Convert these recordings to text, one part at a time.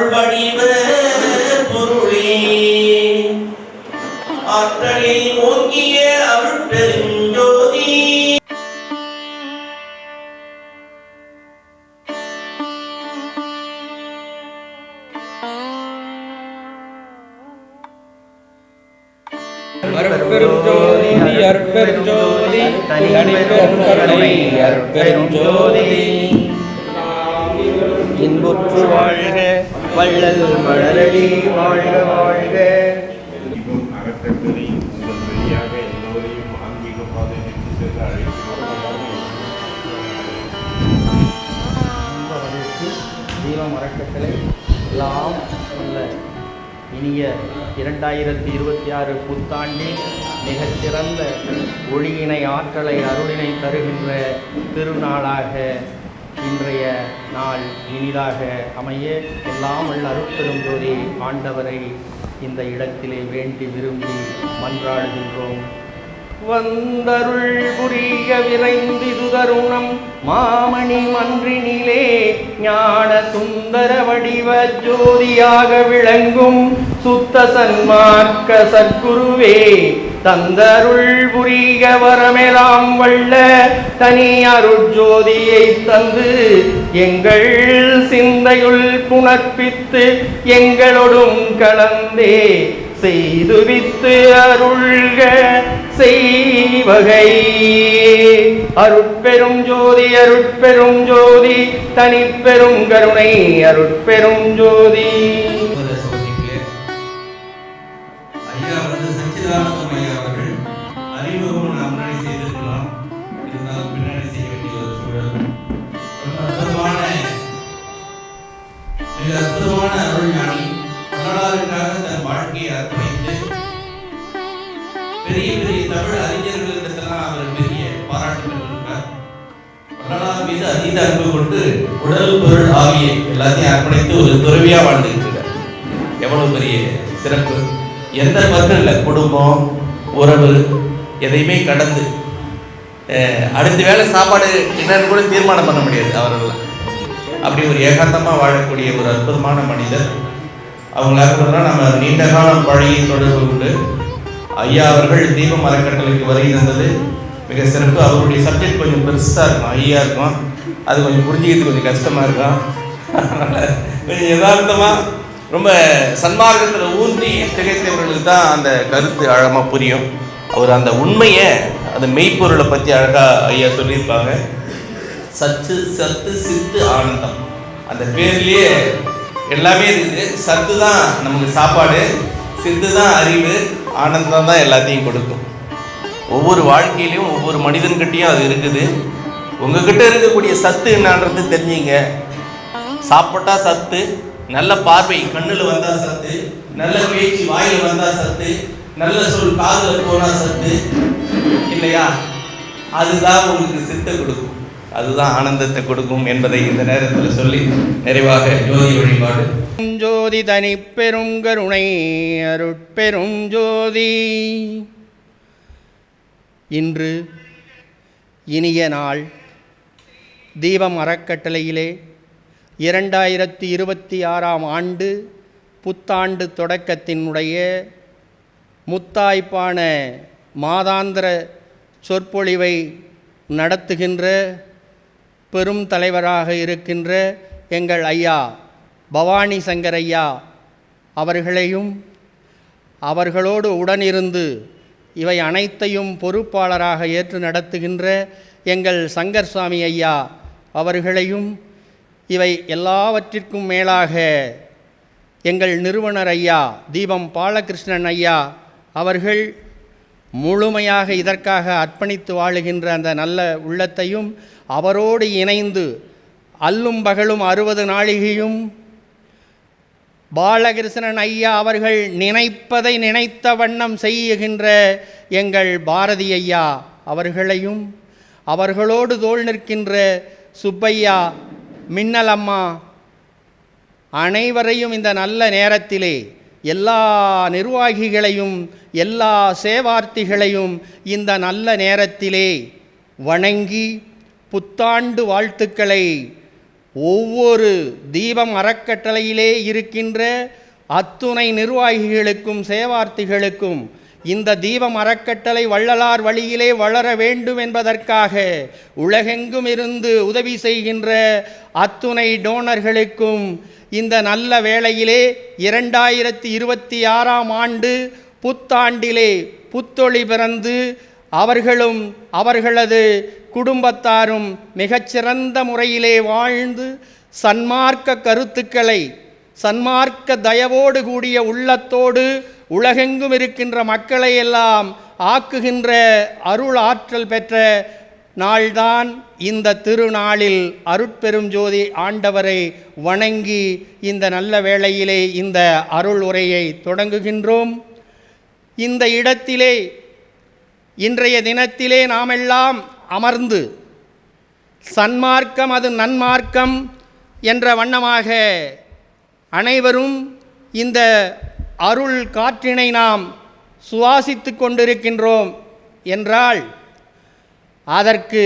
அருள்வடிவ பொருளே ஆற்றலில் ஓங்கிய அருட்பெருஞ்சோதி அருட்பெருஞ்சோதி அருட்பெருஞ்சோதி தனிப்பெரும் கருணை அருட்பெருஞ்சோதி இன்புற்று வாழ்க வள்ளல் மலரடி வாழ்க வாழ்க. அறக்கட்டளை உங்கள் வழியாக எல்லோரையும் ஆன்மீக பாதையில் சென்று அழைக்கிறோம். தீபம் அறக்கட்டளை எல்லாம் உள்ள இனிய 2026 புத்தாண்டில் மிகச்சிறந்த ஒளியினை ஆற்றலை அருளினை தருகின்ற திருநாளாக இன்றைய நாள் இனிதாக அமைய எல்லாம் உள்ள அருட்பெருஞ்சோதி ஆண்டவரை இந்த இடத்திலே வேண்டி விரும்பி மன்றாடுகின்றோம். வந்தருள் புரிய விரைந்திது தருணம் மாமணி மன்றினிலே ஞான சுந்தர வடிவ ஜோதியாக விளங்கும் சுத்த சன்மார்க்க சற்குருவே தந்தருள் புரிய வரமெலாம் வல்ல தனி அருட்ஜோதியை தந்து எங்கள் சிந்தையுள் புணர்ப்பித்து எங்களோடும் கலந்தே செய்துவித்து அருள்க செய்வகை. அருட்பெரும் ஜோதி அருட்பெரும் ஜோதி தனிப்பெரும் கருணை அருட்பெரும் ஜோதி. ஐயா சச்சிதானந்தம் ஐயா அவர்கள் அறிமுகம் நாம் முன்னாடி செய்திருக்கலாம், இருந்தாலும் பின்னாடி செய்ய வேண்டிய ஒரு சூழல். மிக அற்புதமான அருள் ஞானி வரலாறுக்காக தன் வாழ்க்கையை அர்ப்பணித்து பெரிய பெரிய தமிழ் அறிஞர்களிடத்தெல்லாம் அவர் பெரிய பாராட்டு பெற்றிருக்கிறார். வரலாறு மீது அதீத அன்பு கொண்டு உடல் பொருள் ஆகிய எல்லாத்தையும் அர்ப்பணித்து ஒரு துறவியா வாழ்ந்துகிட்டு இருக்கார். எவ்வளவு பெரிய சிறப்பு! எந்த பக்கம் இல்லை, குடும்பம் உறவு எதையுமே கடந்து அடுத்த வேலை சாப்பாடு என்னன்னு கூட தீர்மானம் பண்ண முடியாது அவரெல்லாம். அப்படி ஒரு ஏகாந்தமாக வாழக்கூடிய ஒரு அற்புதமான மனிதர். அவங்களாக நம்ம நீண்ட காலம் பழகி தொடர்பு உண்டு. ஐயா அவர்கள் தீபம் அறக்கட்டளைக்கு வருகை தந்தது மிக சிறப்பு. அவருடைய சப்ஜெக்ட் கொஞ்சம் பெருசாக இருக்கும், ஐயா இருக்கும், அது கொஞ்சம் புரிஞ்சுக்கிறது கொஞ்சம் கஷ்டமாக இருக்கும். அதனால் கொஞ்சம் யதார்த்தமாக ரொம்ப சன்மார்க்கத்தில் ஊன்றி திகைத்தவர்களுக்கு தான் அந்த கருத்து ஆழமாக புரியும். அவர் அந்த உண்மையை அந்த மெய்ப்பொருளை பற்றி அழகாக ஐயா சொல்லியிருப்பாங்க. சத்து சத்து சித்து ஆனந்தம், அந்த பேர்லேயே எல்லாமே இருக்குது. சத்து தான் நமக்கு சாப்பாடு, சித்து தான் அறிவு, ஆனந்தம் தான் எல்லாத்தையும் கொடுக்கும். ஒவ்வொரு வாழ்க்கையிலையும் ஒவ்வொரு மனிதன்கிட்டையும் அது இருக்குது. உங்ககிட்ட இருக்கக்கூடிய சத்து என்னன்றது தெரிஞ்சிங்க. சாப்பிட்டா சத்து, நல்ல பார்வை கண்ணில் வந்தால் சத்து, நல்ல பேச்சு வாயில் வந்தால் சத்து, நல்ல சொல் காதில் போனால் சத்து இல்லையா? அதுதான் உங்களுக்கு சித்தை கொடுக்கும், அதுதான் ஆனந்தத்தை கொடுக்கும் என்பதை இந்த நேரத்தில் சொல்லி நிறைவாக ஜோதி வழிபாடு. ஜோதி தனி பெரும் கருணை அருட்பெரும் ஜோதி. இன்று இனிய நாள். தீபம் அறக்கட்டளையிலே 2026 ஆண்டு புத்தாண்டு தொடக்கத்தினுடைய முத்தாய்ப்பான மாதாந்திர சொற்பொழிவை நடத்துகின்ற பெரும் தலைவராக இருக்கின்ற எங்கள் ஐயா பவானி சங்கர் ஐயா அவர்களையும் அவர்களோடு உடனிருந்து இவை அனைத்தையும் பொறுப்பாளராக ஏற்று நடத்துகின்ற எங்கள் சங்கர் சுவாமி ஐயா அவர்களையும், இவை எல்லாவற்றிற்கும் மேலாக எங்கள் நிறுவனர் ஐயா தீபம் பாலகிருஷ்ணன் ஐயா அவர்கள் முழுமையாக இதற்காக அர்ப்பணித்து வாழுகின்ற அந்த நல்ல உள்ளத்தையும் அவரோடு இணைந்து அல்லும் பகலும் 60 நாழிகையும் பாலகிருஷ்ணன் ஐயா அவர்கள் நினைப்பதை நினைத்த வண்ணம் செய்கின்ற எங்கள் பாரதி ஐயா அவர்களையும், அவர்களோடு தோள் நிற்கின்ற சுப்பையா, மின்னலம்மா அனைவரையும் இந்த நல்ல நேரத்திலே எல்லா நிர்வாகிகளையும் எல்லா சேவார்த்திகளையும் இந்த நல்ல நேரத்திலே வணங்கி புத்தாண்டு வாழ்த்துக்களை ஒவ்வொரு தீபம் அறக்கட்டளையிலே இருக்கின்ற அத்துணை நிர்வாகிகளுக்கும் சேவார்த்திகளுக்கும் இந்த தீபம் அறக்கட்டளை வள்ளலார் வழியிலே வளர வேண்டும் என்பதற்காக உலகெங்கும் இருந்து உதவி செய்கின்ற அத்துணை டோனர்களுக்கும் இந்த நல்ல வேளையிலே 2026ஆம் ஆண்டு புத்தாண்டிலே புத்தொளி பிறந்து அவர்களும் அவர்களது குடும்பத்தாரும் மிகச்சிறந்த முறையிலே வாழ்ந்து சன்மார்க்க கருத்துக்களை சன்மார்க்க தயவோடு கூடிய உள்ளத்தோடு உலகெங்கும் இருக்கின்ற மக்களை எல்லாம் ஆக்குகின்ற அருள் ஆற்றல் பெற்ற நாள்தான் இந்த திருநாளில் அருட்பெரும் ஜோதி ஆண்டவரை வணங்கி இந்த நல்ல வேளையிலே இந்த அருள் உரையை தொடங்குகின்றோம். இந்த இடத்திலே இன்றைய தினத்திலே நாமெல்லாம் அமர்ந்து சன்மார்க்கம் அது நன்மார்க்கம் என்ற வண்ணமாக அனைவரும் இந்த அருள் காற்றினை நாம் சுவாசித்து கொண்டிருக்கின்றோம் என்றால் அதற்கு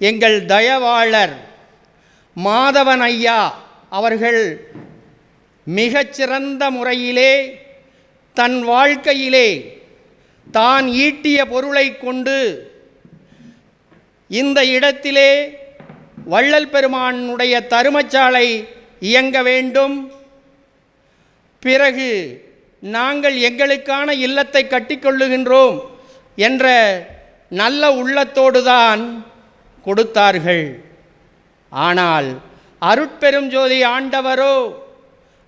எங்கள் தயவாளர் மாதவன் ஐயா அவர்கள் மிகச்சிறந்த முறையிலே தன் வாழ்க்கையிலே தான் ஈட்டிய பொருளை கொண்டு இந்த இடத்திலே வள்ளல் பெருமானுடைய தருமச்சாலை இயங்க வேண்டும், பிறகு நாங்கள் எங்களுக்கான இல்லத்தை கட்டிக்கொள்ளுகின்றோம் என்ற நல்ல உள்ளத்தோடுதான் கொடுத்தார்கள். ஆனால் அருட்பெரும் ஜோதி ஆண்டவரோ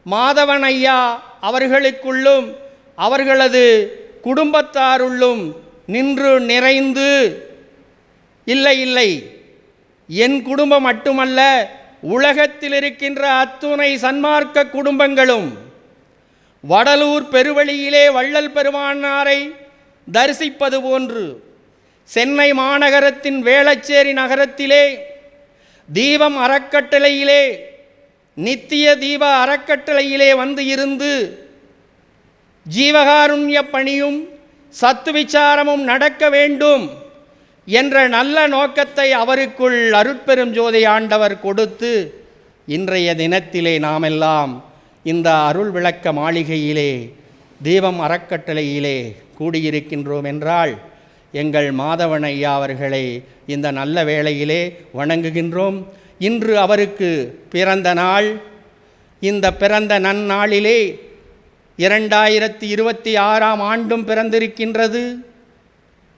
மாதவன் ஐயா அவர்களுக்குள்ளும் அவர்களது குடும்பத்தாருள்ளும் நின்று நிறைந்து, இல்லை இல்லை, என் குடும்பம் மட்டுமல்ல, உலகத்தில் இருக்கின்ற அத்துணை சன்மார்க்க குடும்பங்களும் வடலூர் பெருவழியிலே வள்ளல் பெருமானாரை தரிசிப்பது போன்று சென்னை மாநகரத்தின் வேளச்சேரி நகரத்திலே தீபம் அறக்கட்டளையிலே நித்திய தீப அறக்கட்டளையிலே வந்து இருந்து ஜீவகாருண்ய பணியும் சத்து விசாரமும் நடக்க வேண்டும் என்ற நல்ல நோக்கத்தை அவருக்குள் அருட்பெரும் ஜோதி ஆண்டவர் கொடுத்து இன்றைய தினத்திலே நாமெல்லாம் இந்த அருள் விளக்க மாளிகையிலே தீபம் அறக்கட்டளையிலே கூடியிருக்கின்றோம் என்றால் எங்கள் மாதவன் ஐயா அவர்களை இந்த நல்ல வேளையிலே வணங்குகின்றோம். இன்று அவருக்கு பிறந்த நாள். இந்த பிறந்த நன்னாளிலே 2026ஆம் ஆண்டும் பிறந்திருக்கின்றது.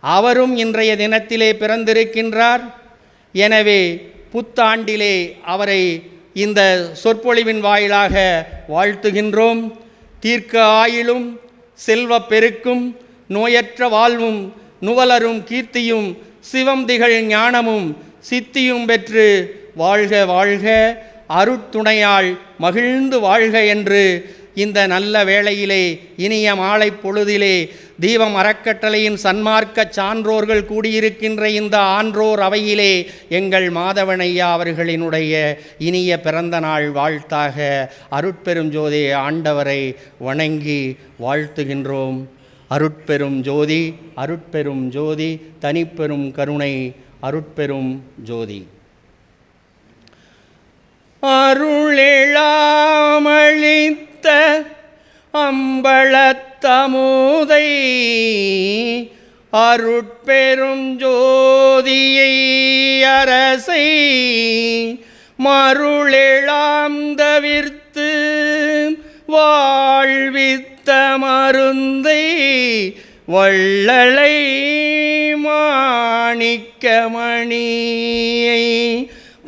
அவரும் இன்றைய தினத்திலே பிறந்திருக்கின்றார். எனவே புத்தாண்டிலே அவரை இந்த சொற்பொழிவின் வாயிலாக வாழ்த்துகின்றோம். தீர்க்க ஆயிலும் செல்வ பெருக்கும் நோயற்ற வாழ்வும் நுவலரும் கீர்த்தியும் சிவம் திகழ் ஞானமும் சித்தியும் பெற்று வாழ்க வாழ்க அருட்துணையால் மகிழ்ந்து வாழ்க என்று இந்த நல்ல வேளையிலே இனிய மாலை பொழுதிலே தீபம் அறக்கட்டளையின் சன்மார்க்க சான்றோர்கள் கூடியிருக்கின்ற இந்த ஆன்றோர் அவையிலே எங்கள் மாதவன் ஐயா அவர்களினுடைய இனிய பிறந்த நாள் வாழ்த்தாக அருட்பெரும் ஜோதி ஆண்டவரை வணங்கி வாழ்த்துகின்றோம். அருட்பெரும் ஜோதி, அருட்பெரும் ஜோதி, தனிப்பெரும் கருணை, அருட்பெரும் ஜோதி. அருளெழாமளித்த அம்பலத்தமுதை அருட்பெரும் ஜோதியை அரசை மருளெழாம் தவிர்த்து வாழ்வித்த மருந்தை வள்ளலை மாணிக்கமணியை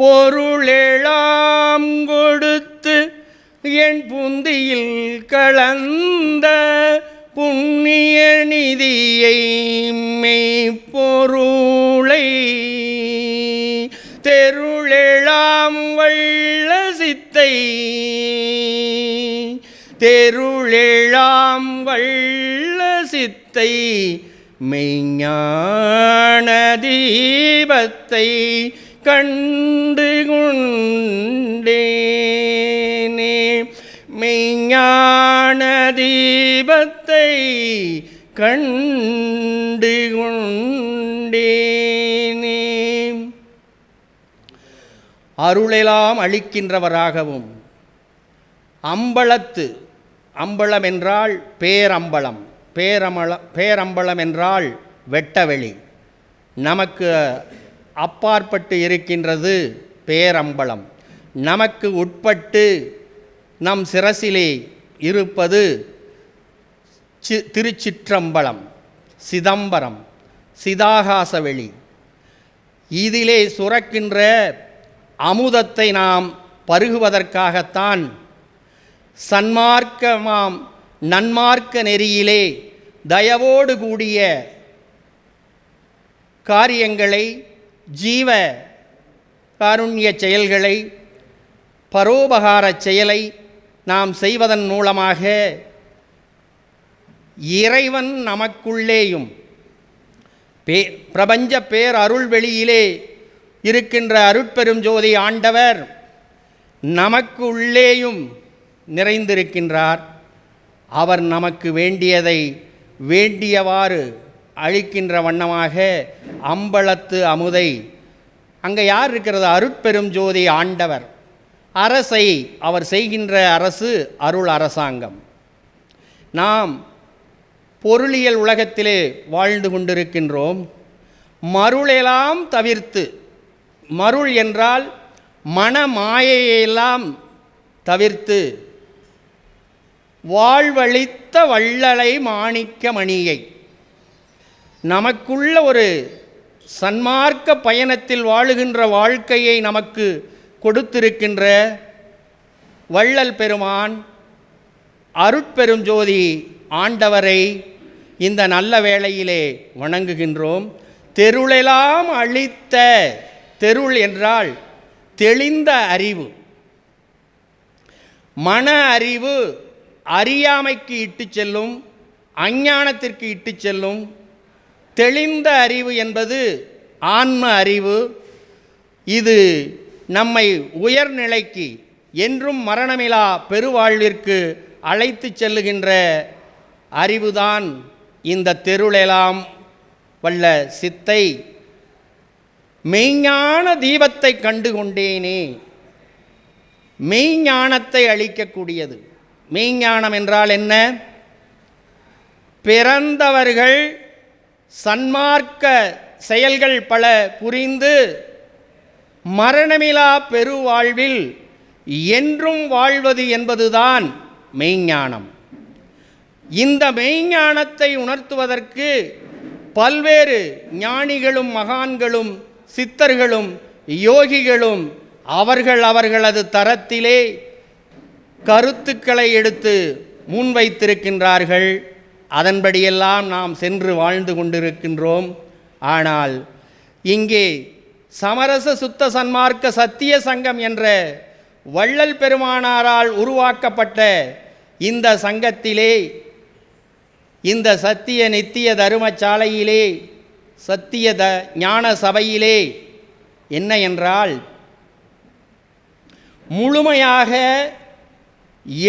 பொருளெழாம் கொடுத்து என் புந்தியில் கலந்த புண்ணிய நிதியை மெய்ப்பொருளை தெருளெழாம் வள்ள சித்தை தெருளெழாம் வள்ள சித்தை மெய்ஞான தீபத்தை கண்டு கொண்டேனே மெய்ஞான தீபத்தை கண்டு கொண்டேனே. அருளெல்லாம் அளிக்கின்றவராகவும், அம்பலத்து, அம்பலம் என்றால் பேரம்பலம், பேரம்பலம் என்றால் வெட்டவெளி, நமக்கு அப்பாற்பட்டு இருக்கின்றது பேரம்பலம், நமக்கு உட்பட்டு நம் சிரசிலே இருப்பது திருச்சிற்றம்பலம், சிதம்பரம், சிதாகாசவெளி. இதிலே சுரக்கின்ற அமுதத்தை நாம் பருகுவதற்காகத்தான் சன்மார்க்கமாம் நன்மார்க்க நெறியிலே தயவோடு கூடிய காரியங்களை, ஜீவ காருண்ய செயல்களை, பரோபகார செயலை நாம் செய்வதன் மூலமாக இறைவன் நமக்குள்ளேயும் பிரபஞ்ச பேர் அருள் வெளியிலே இருக்கின்ற அருட்பெரும் ஜோதி ஆண்டவர் நமக்கு உள்ளேயும் நிறைந்திருக்கின்றார். அவர் நமக்கு வேண்டியதை வேண்டியவாறு அளிக்கின்ற வண்ணமாக அம்பலத்து அமுதை, அங்கே யார் இருக்கிறது? அருட்பெரும் ஜோதி ஆண்டவர். அரசை அவர் செய்கின்ற அரசு அருள் அரசாங்கம். நாம் பொருளியல் உலகத்திலே வாழ்ந்து கொண்டிருக்கின்றோம். மருளெல்லாம் தவிர்த்து, மருள் என்றால் மனமாயையெல்லாம் தவிர்த்து, வாழ்வழித்த வள்ளலை மாணிக்க மணியை, நமக்குள்ள ஒரு சன்மார்க்க பயணத்தில் வாழுகின்ற வாழ்க்கையை நமக்கு கொடுத்திருக்கின்ற வள்ளல் பெருமான் அருட்பெரும் ஜோதி ஆண்டவரை இந்த நல்ல வேளையிலே வணங்குகின்றோம். தெருளெல்லாம் அளித்த, தெருள் என்றால் தெளிந்த அறிவு, மன அறிவு அறியாமைக்கு இட்டு செல்லும், அஞ்ஞானத்திற்கு இட்டு செல்லும். தெளிந்த அறிவு என்பது ஆன்ம அறிவு. இது நம்மை உயர்நிலைக்கு, என்றும் மரணமிலா பெருவாழ்விற்கு அழைத்து செல்லுகின்ற அறிவுதான் இந்த தெருளெல்லாம் வல்ல சித்தை. மெய்ஞான தீபத்தை கண்டு கொண்டேனே, மெய்ஞானத்தை அளிக்கக்கூடியது. மெய்ஞானம் என்றால் என்ன? பிறந்தவர்கள் சன்மார்க்க செயல்கள் பல புரிந்து மரணமிலா பெருவாழ்வில் என்றும் வாழ்வது என்பதுதான் மெய்ஞானம். இந்த மெய்ஞானத்தை உணர்த்துவதற்கு பல்வேறு ஞானிகளும் மகான்களும் சித்தர்களும் யோகிகளும் அவர்களது தரத்திலே கருத்துக்களை எடுத்து முன்வைத்திருக்கின்றார்கள். அதன்படியெல்லாம் நாம் சென்று வாழ்ந்து கொண்டிருக்கின்றோம். ஆனால் இங்கே சமரச சுத்த சன்மார்க்க சத்திய சங்கம் என்ற வள்ளல் பெருமானாரால் உருவாக்கப்பட்ட இந்த சங்கத்திலே, இந்த சத்திய நித்திய தருமசாலையிலே, சத்திய ஞான சபையிலே என்ன என்றால், முழுமையாக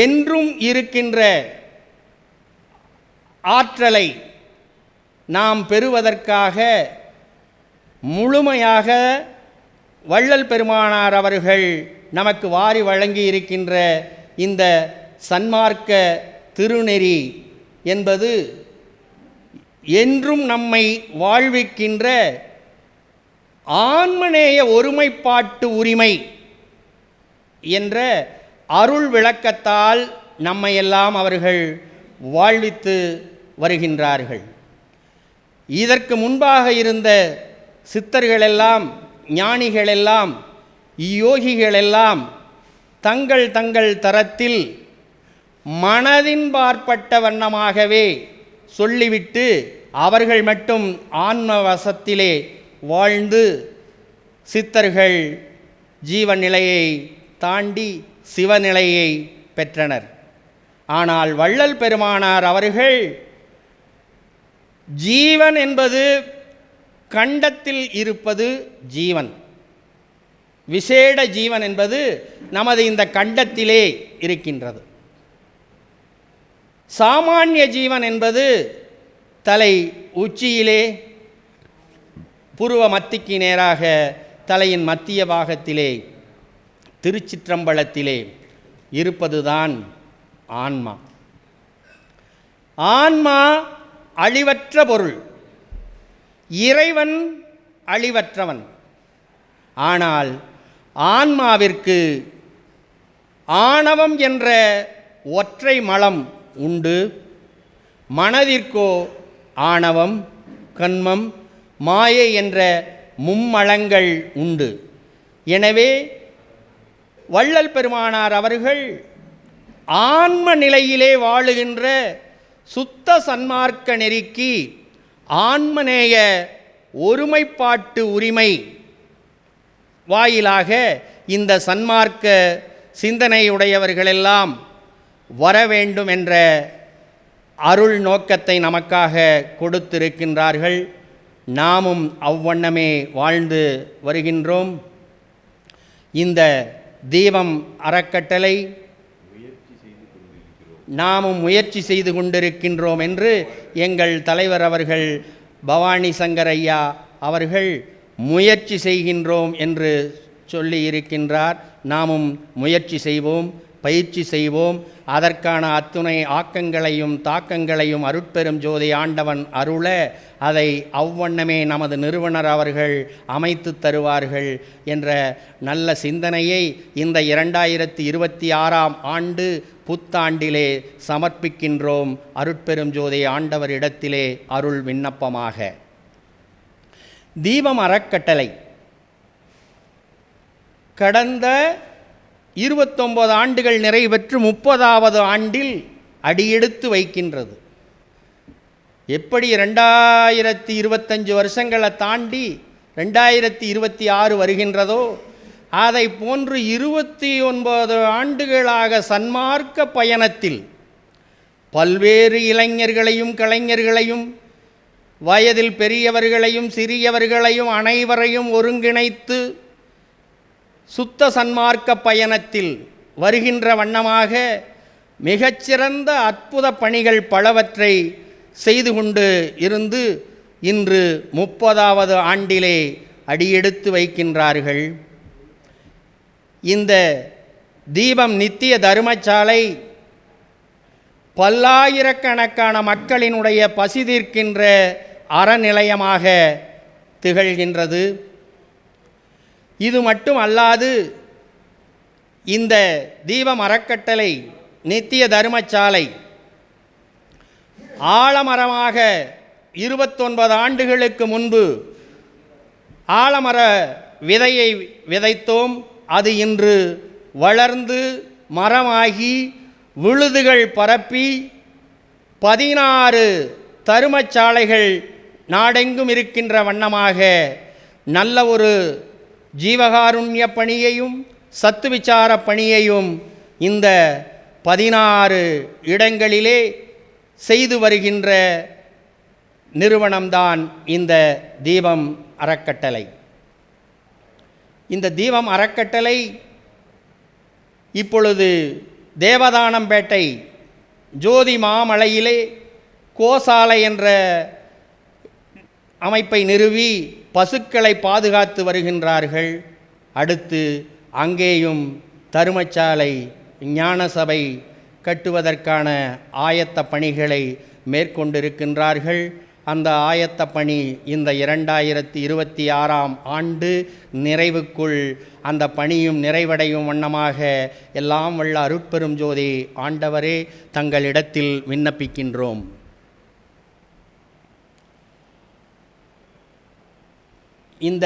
என்றும் இருக்கின்ற ஆற்றலை நாம் பெறுவதற்காக முழுமையாக வள்ளல் பெருமானார் அவர்கள் நமக்கு வாரி வழங்கி இருக்கின்ற இந்த சன்மார்க்க திருநெறி என்பது என்றும் நம்மை வாழ்விக்கின்ற ஆன்மநேய ஒருமைப்பாட்டு உரிமை என்ற அருள் விளக்கத்தால் நம்மையெல்லாம் அவர்கள் வாழ்வித்து வருகின்றார்கள். இதற்கு முன்பாக இருந்த சித்தர்களெல்லாம், ஞானிகளெல்லாம், யோகிகளெல்லாம் தங்கள் தங்கள் தரத்தில் மனதின் பார்ப்பட்ட வண்ணமாகவே சொல்லிவிட்டு அவர்கள் மட்டும் ஆன்ம வசத்திலே வாழ்ந்து சித்தர்கள் ஜீவநிலையை தாண்டி சிவநிலையை பெற்றனர். ஆனால் வள்ளல் பெருமானார் அவர்கள் ஜீவன் என்பது கண்டத்தில் இருப்பது ஜீவன், விசேட ஜீவன் என்பது நமது இந்த கண்டத்திலே இருக்கின்றது. சாமானிய ஜீவன் என்பது தலை உச்சியிலே புருவ மத்திக்கு நேராக தலையின் மத்திய பாகத்திலே திருச்சிற்றம்பலத்திலே இருப்பதுதான் ஆன்மா. ஆன்மா அழிவற்ற பொருள், இறைவன் அழிவற்றவன். ஆனால் ஆன்மாவிற்கு ஆணவம் என்ற ஒற்றை மலம் உண்டு. மனதிற்கோ ஆணவம், கன்மம், மாயை என்ற மும்மலங்கள் உண்டு. எனவே வள்ளல் பெருமானார் அவர்கள் ஆன்ம நிலையிலே வாழுகின்ற சுத்த சன்மார்க்க நெறிக்கு ஆன்மநேய ஒருமைப்பாட்டு உரிமை வாயிலாக இந்த சன்மார்க்க சிந்தனையுடையவர்களெல்லாம் வர வேண்டும் என்ற அருள் நோக்கத்தை நமக்காக கொடுத்திருக்கின்றார்கள். நாமும் அவ்வண்ணமே வாழ்ந்து வருகின்றோம். இந்த தீபம் அறக்கட்டளை நாமும் முயற்சி செய்து கொண்டிருக்கின்றோம் என்று எங்கள் தலைவர் அவர்கள் பவானி சங்கர் ஐயா அவர்கள் முயற்சி செய்கின்றோம் என்று சொல்லி இருக்கின்றார். நாமும் முயற்சி செய்வோம், பயிற்சி செய்வோம். அதற்கான அத்துணை ஆக்கங்களையும் தாக்கங்களையும் அருட்பெரும் ஜோதி ஆண்டவன் அருள அதை அவ்வண்ணமே நமது நிறுவனர் அவர்கள் அமைத்து தருவார்கள் என்ற நல்ல சிந்தனையை இந்த 2026ஆம் ஆண்டு புத்தாண்டிலே சமர்ப்பிக்கின்றோம். அருட்பெரும் ஜோதி ஆண்டவரிடத்திலே அருள் விண்ணப்பமாக. தீபம் அறக்கட்டளை கடந்த 29 ஆண்டுகள் நிறைவேற்று 30வது ஆண்டில் அடியெடுத்து வைக்கின்றது. எப்படி 2025 வருஷங்களை தாண்டி 2026 வருகின்றதோ அதை போன்று 29 ஆண்டுகளாக சன்மார்க்க பயணத்தில் பல்வேறு இளைஞர்களையும் கலைஞர்களையும் வயதில் பெரியவர்களையும் சிறியவர்களையும் அனைவரையும் ஒருங்கிணைத்து சுத்த சன்மார்க்க பயணத்தில் வருகின்ற வண்ணமாக மிகச்சிறந்த அற்புத பணிகள் பலவற்றை செய்து கொண்டு இருந்து இன்று 30வது ஆண்டிலே அடியெடுத்து வைக்கின்றார்கள். இந்த தீபம் நித்திய தர்மசாலை பல்லாயிரக்கணக்கான மக்களினுடைய பசி தீர்க்கின்ற அறநிலையமாக திகழ்கின்றது. இது மட்டும் அல்லாது இந்த தீபம் அறக்கட்டளை நித்திய தர்மசாலை ஆலமரமாக 29 ஆண்டுகளுக்கு முன்பு ஆலமர விதையை விதைத்தோம். அது இன்று வளர்ந்து மரமாகி விழுதுகள் பரப்பி 16 தருமச்சாலைகள் நாடெங்கும் இருக்கின்ற வண்ணமாக நல்ல ஒரு ஜீவகாருண்ய பணியையும் சத்து விசார பணியையும் இந்த 16 இடங்களிலே செய்து வருகின்ற நிறுவனம்தான் இந்த தீபம் அறக்கட்டளை. இந்த தீபம் அறக்கட்டளை இப்பொழுது தேவதானம்பேட்டை ஜோதி மாமலையிலே கோசாலை என்ற அமைப்பை நிறுவி பசுக்களை பாதுகாத்து வருகின்றார்கள். அடுத்து அங்கேயும் தருமச்சாலை ஞான சபை கட்டுவதற்கான ஆயத்த பணிகளை மேற்கொண்டிருக்கின்றார்கள். அந்த ஆயத்த பணி இந்த 2026ஆம் ஆண்டு நிறைவுக்குள் அந்த பணியும் நிறைவடையும் வண்ணமாக எல்லாம் வல்ல அருட்பெரும் ஜோதி ஆண்டவரே தங்களிடத்தில் விண்ணப்பிக்கின்றோம். இந்த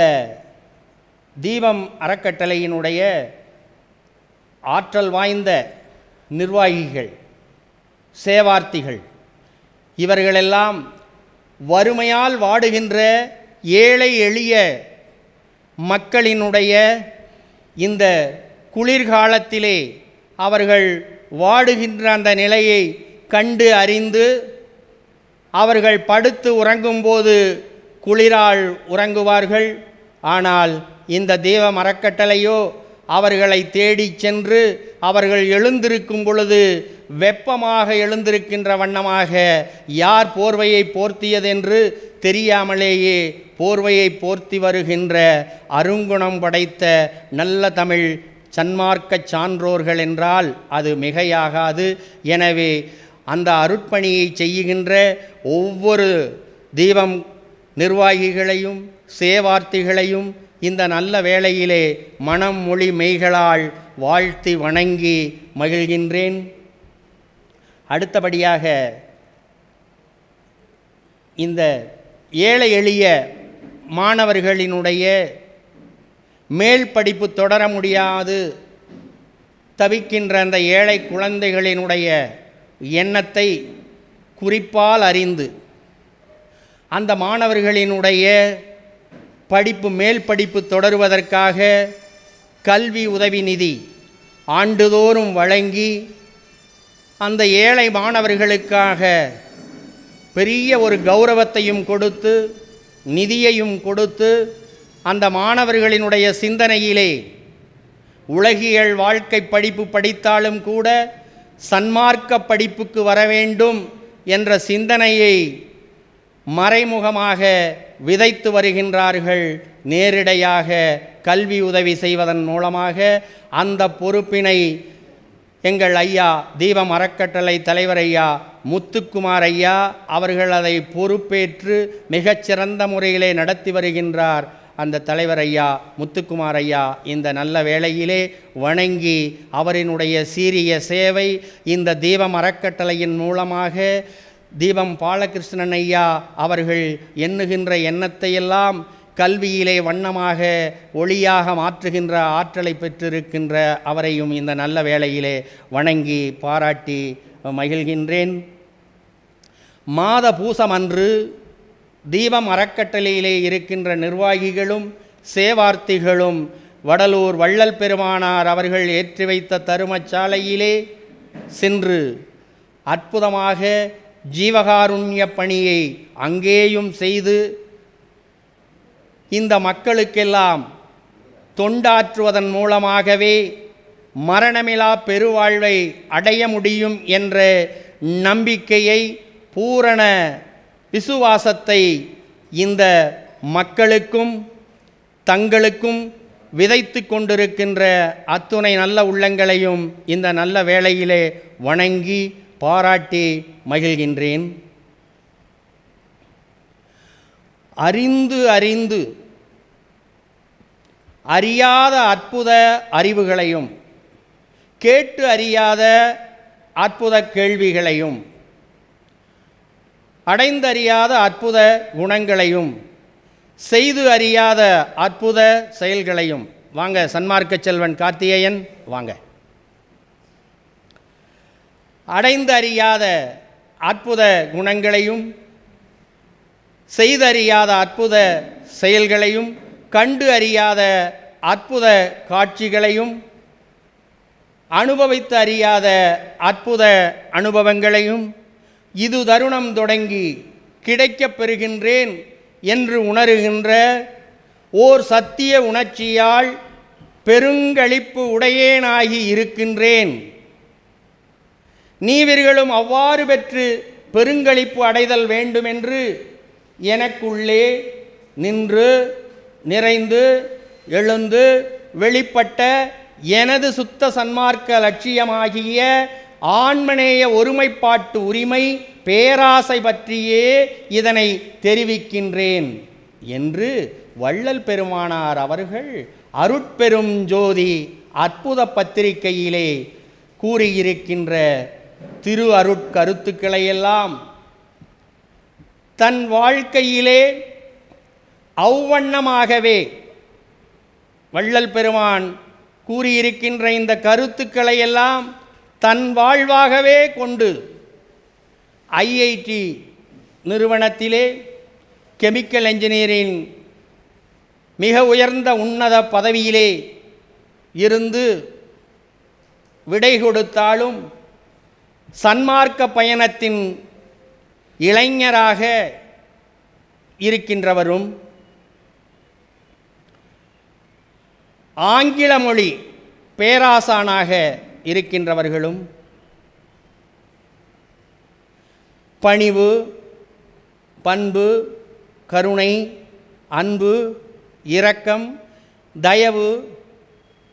தீபம் அறக்கட்டளையினுடைய ஆற்றல் வாய்ந்த நிர்வாகிகள், சேவார்த்திகள் இவர்களெல்லாம் வறுமையால் வாடுகின்ற ஏழை எளிய மக்களினுடைய இந்த குளிர்காலத்திலே அவர்கள் வாடுகின்ற அந்த நிலையை கண்டு அறிந்து அவர்கள் படுத்து உறங்கும்போது குளிரால் உறங்குவார்கள். ஆனால் இந்த தீபம் அறக்கட்டளையோ அவர்களை தேடி சென்று அவர்கள் எழுந்திருக்கும் பொழுது வெப்பமாக எழுந்திருக்கின்ற வண்ணமாக யார் போர்வையை போர்த்தியதென்று தெரியாமலேயே போர்வையை போர்த்தி வருகின்ற அருங்குணம் படைத்த நல்ல தமிழ் சன்மார்க்க சான்றோர்கள் என்றால் அது மிகையாகாது. எனவே அந்த அருட்பணியை செய்கின்ற ஒவ்வொரு தீபம் நிர்வாகிகளையும் சேவார்த்திகளையும் இந்த நல்ல வேளையிலே மனம் மொழி மெய்களால் வாழ்த்தி வணங்கி மகிழ்கின்றேன். அடுத்தபடியாக இந்த ஏழை எளிய மாணவர்களினுடைய மேல் படிப்பு தொடர முடியாது தவிக்கின்ற அந்த ஏழை குழந்தைகளினுடைய எண்ணத்தை குறிப்பால் அறிந்து அந்த மாணவர்களினுடைய படிப்பு மேல் படிப்பு தொடருவதற்காக கல்வி உதவி நிதி ஆண்டுதோறும் வழங்கி அந்த ஏழை மாணவர்களுக்காக பெரிய ஒரு கௌரவத்தையும் கொடுத்து நிதியையும் கொடுத்து அந்த மாணவர்களினுடைய சிந்தனையிலே உலகியல் வாழ்க்கை படிப்பு படித்தாலும் கூட சன்மார்க்க படிப்புக்கு வர வேண்டும் என்ற சிந்தனையை மறைமுகமாக விதைத்து வருகின்றார்கள். நேரிடையாக கல்வி உதவி செய்வதன் மூலமாக அந்த பொறுப்பினை எங்கள் ஐயா தீபம் அறக்கட்டளை தலைவர் ஐயா முத்துக்குமார் ஐயா அவர்கள் அதை பொறுப்பேற்று மிகச்சிறந்த முறையிலே நடத்தி வருகின்றார். அந்த தலைவர் ஐயா முத்துக்குமார் ஐயா இந்த நல்ல வேளையிலே வணங்கி அவரினுடைய சீரிய சேவை இந்த தீபம் அறக்கட்டளையின் மூலமாக தீபம் பாலகிருஷ்ணன் ஐயா அவர்கள் எண்ணுகின்ற எண்ணத்தையெல்லாம் கல்வியிலே வண்ணமாக ஒளியாக மாற்றுகின்ற ஆற்றலை பெற்றிருக்கின்ற அவரையும் இந்த நல்ல வேளையிலே வணங்கி பாராட்டி மகிழ்கின்றேன். மாத பூசமன்று தீபம் அறக்கட்டளையிலே இருக்கின்ற நிர்வாகிகளும் சேவார்த்திகளும் வடலூர் வள்ளல் பெருமானார் அவர்கள் ஏற்றி வைத்த தருமச்சாலையிலே சென்று அற்புதமாக ஜீவகாருண்ய பணியை அங்கேயும் செய்து இந்த மக்களுக்கெல்லாம் தொண்டாற்றுவதன் மூலமாகவே மரணமிலா பெருவாழ்வை அடைய முடியும் என்ற நம்பிக்கையை பூரண விசுவாசத்தை இந்த மக்களுக்கும் தங்களுக்கும் விதைத்து கொண்டிருக்கின்ற அத்துணை நல்ல உள்ளங்களையும் இந்த நல்ல வேளையிலே வணங்கி பாராட்டி மகிழ்கின்றேன். அறிந்து அறியாத அற்புத அறிவுகளையும் கேட்டு அறியாத அற்புத கேள்விகளையும் அடைந்தறியாத அற்புத குணங்களையும் செய்து அறியாத அற்புத செயல்களையும் வாங்க சன்மார்க்க செல்வன் கார்த்திகேயன் வாங்க. அடைந்து அறியாத அற்புத குணங்களையும் செய்தறியாத அற்புத செயல்களையும் கண்டு அறியாத அற்புத காட்சிகளையும் அனுபவித்து அறியாத அற்புத அனுபவங்களையும் இது தருணம் தொடங்கி கிடைக்கப் பெறுகின்றேன் என்று உணருகின்ற ஓர் சத்திய உணர்ச்சியால் பெருங்களிப்பு உடையேனாகி இருக்கின்றேன். நீவிர்களும் அவ்வாறு பெற்று பெருங்களிப்பு அடைதல் வேண்டுமென்று எனக்குள்ளே நின்று நிறைந்து எழுந்து வெளிப்பட்ட எனது சுத்த சன்மார்க்க லட்சியமாகிய ஆன்மநேய ஒருமைப்பாட்டு உரிமை பேராசை பற்றியே இதனை தெரிவிக்கின்றேன் என்று வள்ளல் பெருமானார் அவர்கள் அருட்பெரும் ஜோதி அற்புத பத்திரிகையிலே கூறியிருக்கின்ற திரு அருட்கருத்துக்களையெல்லாம் தன் வாழ்க்கையிலே அவ்வண்ணமாகவே வள்ளல் பெருமான் கூறியிருக்கின்ற இந்த கருத்துக்களையெல்லாம் தன் வாழ்வாகவே கொண்டு ஐஐடி நிறுவனத்திலே கெமிக்கல் என்ஜினியரிங் மிக உயர்ந்த உன்னத பதவியிலே இருந்து விடை கொடுத்தாலும் சன்மார்க்க பயணத்தின் இளைஞராக இருக்கின்றவரும் ஆங்கில மொழி பேராசானாக இருக்கின்றவர்களும் பணிவு, பண்பு, கருணை, அன்பு, இரக்கம், தயவு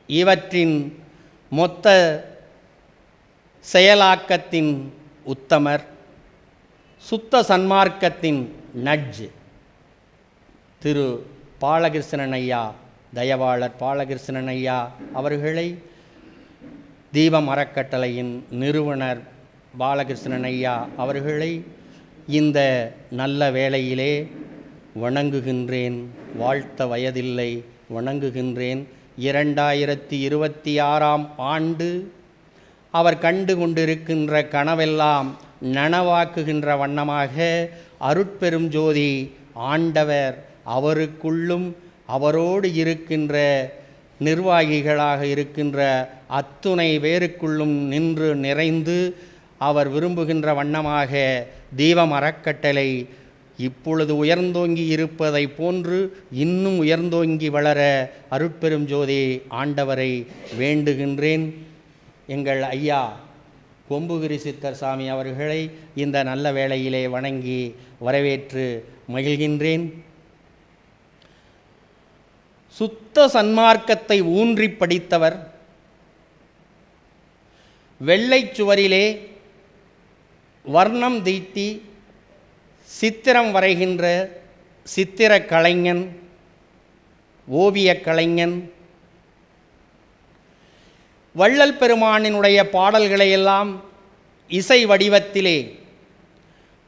இவற்றின் மொத்த செயலாக்கத்தின் உத்தமர், சுத்த சன்மார்க்கத்தின் நட்ஜ் திரு பாலகிருஷ்ணன் ஐயா, தயவாளர் பாலகிருஷ்ணன் ஐயா அவர்களை, தீபம் அறக்கட்டளையின் நிறுவனர் பாலகிருஷ்ணன் ஐயா அவர்களை இந்த நல்ல வேளையிலே வணங்குகின்றேன். வாழ்த்த வயதில்லை, வணங்குகின்றேன். 2026ஆம் ஆண்டு அவர் கண்டு கொண்டிருக்கின்ற கனவெல்லாம் நனவாக்குகின்ற வண்ணமாக அருட்பெரும் ஜோதி ஆண்டவர் அவருக்குள்ளும் அவரோடு இருக்கின்ற நிர்வாகிகளாக இருக்கின்ற அத்துணை பேருக்குள்ளும் நின்று நிறைந்து அவர் விரும்புகின்ற வண்ணமாக தீபம் அறக்கட்டளை இப்பொழுது உயர்ந்தோங்கி இருப்பதை போன்று இன்னும் உயர்ந்தோங்கி வளர அருட்பெரும் ஜோதி ஆண்டவரை வேண்டுகின்றேன். எங்கள் ஐயா கொம்புகிரி சித்தர் சாமி அவர்களை இந்த நல்ல வேளையிலே வணங்கி வரவேற்று மகிழ்கின்றேன். சுத்த சன்மார்க்கத்தை ஊன்றி படித்தவர், வெள்ளைச் சுவரிலே வர்ணம் தீட்டி சித்திரம் வரைகின்ற சித்திர கலைஞன், ஓவிய கலைஞன். வள்ளல் பெருமானினுடைய பாடல்களையெல்லாம் இசை வடிவத்திலே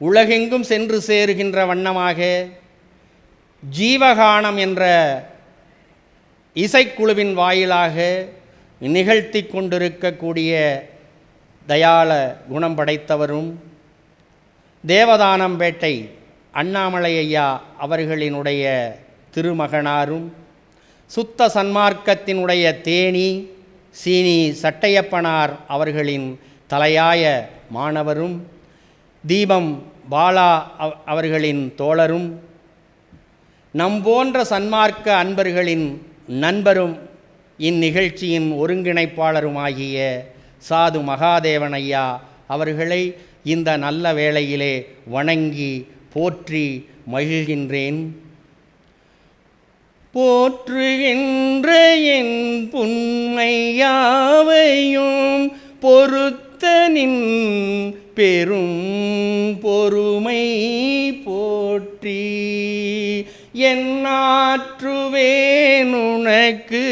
உலகெங்கும் சென்று சேருகின்ற வண்ணமாக ஜீவகானம் என்ற இசைக்குழுவின் வாயிலாக நிகழ்த்தி கொண்டிருக்கக்கூடிய தயாள குணம் படைத்தவரும், தேவதானம்பேட்டை அண்ணாமலை ஐயா அவர்களினுடைய திருமகனாரும், சுத்த சன்மார்க்கத்தினுடைய தேனி சீனி சட்டையப்பனார் அவர்களின் தலையாய மாணவரும், தீபம் பாலா அவர்களின் தோழரும், நம்போன்ற சன்மார்க்க அன்பர்களின் நண்பரும், இந்நிகழ்ச்சியின் ஒருங்கிணைப்பாளருமாகிய சாது மகாதேவன் ஐயா அவர்களை இந்த நல்ல வேளையிலே வணங்கி போற்றி மகிழ்கின்றேன். போற்றுகின்ற என் புன்மையாவையும் பொறுத்தனின் பெரும் பொறுமை போற்றி, என்னாற்றுவேன் உனக்கு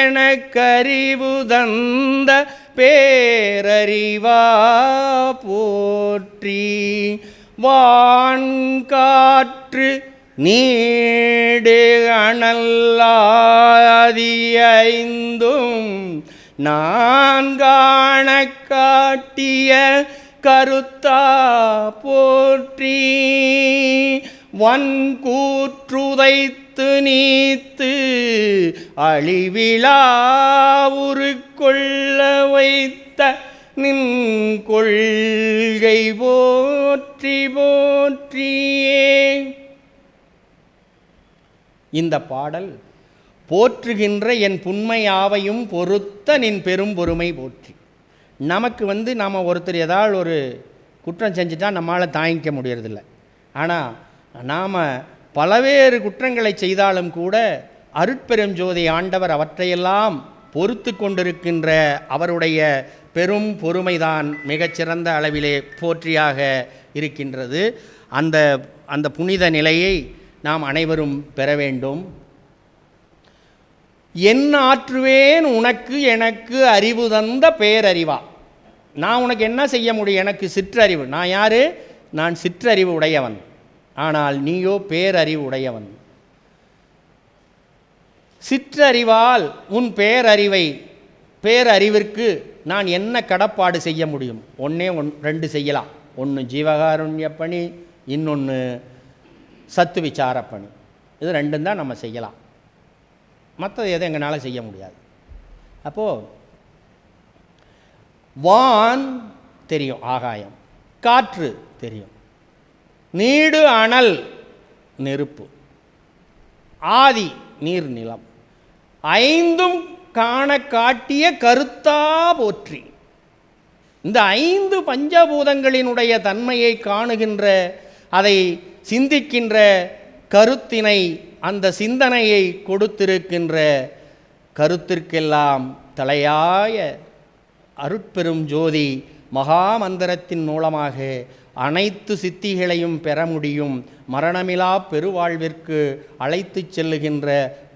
எனக்கறிவு தந்த பேரறிவா போற்றி, வான்காற்று நீடு அனல்லாதி ஐந்தும் நான் காண காட்டிய கருத்தா போற்றி, வன்கூற்றுதைத்து நீத்து அழிவிழா உருக்கொள்ள வைத்த நின் கொள்கை போற்றி போற்றியே. இந்த பாடல் போற்றுகின்ற என் புன்மையாவையும் பொறுத்த நின் பெரும் பொறுமை போற்றி. நமக்கு நாம் ஒருத்தர் ஏதாவது ஒரு குற்றம் செஞ்சுட்டா நம்மளால் தாங்கிக்க முடியறதில்ல. ஆனால் நாம் பலவேறு குற்றங்களை செய்தாலும் கூட அருட்பெரும் ஜோதி ஆண்டவர் அவற்றையெல்லாம் பொறுத்து கொண்டிருக்கின்ற அவருடைய பெரும் பொறுமைதான் மிகச்சிறந்த அளவிலே போற்றியாக இருக்கின்றது. அந்த புனித நிலையை நாம் அனைவரும் பெற வேண்டும். என் ஆற்றுவேன் உனக்கு எனக்கு அறிவு தந்த பேரறிவா. நான் உனக்கு என்ன செய்ய முடியும்? எனக்கு சிற்றறிவு. நான் யார்? நான் சிற்றறிவு உடையவன். ஆனால் நீயோ பேரறிவு உடையவன். சிற்றறிவால் உன் பேரறிவிற்கு நான் என்ன கடப்பாடு செய்ய முடியும்? ரெண்டு செய்யலாம். ஒன்று ஜீவகாருண்ய பணி, இன்னொன்று சத்து விசார பணி. இது ரெண்டும் தான் நம்ம செய்யலாம். மற்றது எதுவும் எங்களால் செய்ய முடியாது. அப்போது வான் தெரியும், ஆகாயம், காற்று தெரியும், நீடு அனல் நெருப்பு, ஆதி நீர் நிலம், ஐந்தும் காண காட்டிய கருத்தா போற்றி. இந்த 5 பஞ்சபூதங்களினுடைய தன்மையை காணுகின்ற, அதை சிந்திக்கின்ற கருத்தினை, அந்த சிந்தனையை கொடுத்திருக்கின்ற கருத்திற்கெல்லாம் தலையாய அருட்பெரும் ஜோதி மகாமந்திரத்தின் மூலமாக அனைத்து சித்திகளையும் பெற முடியும். மரணமிலா பெருவாழ்விற்கு அழைத்து செல்லுகின்ற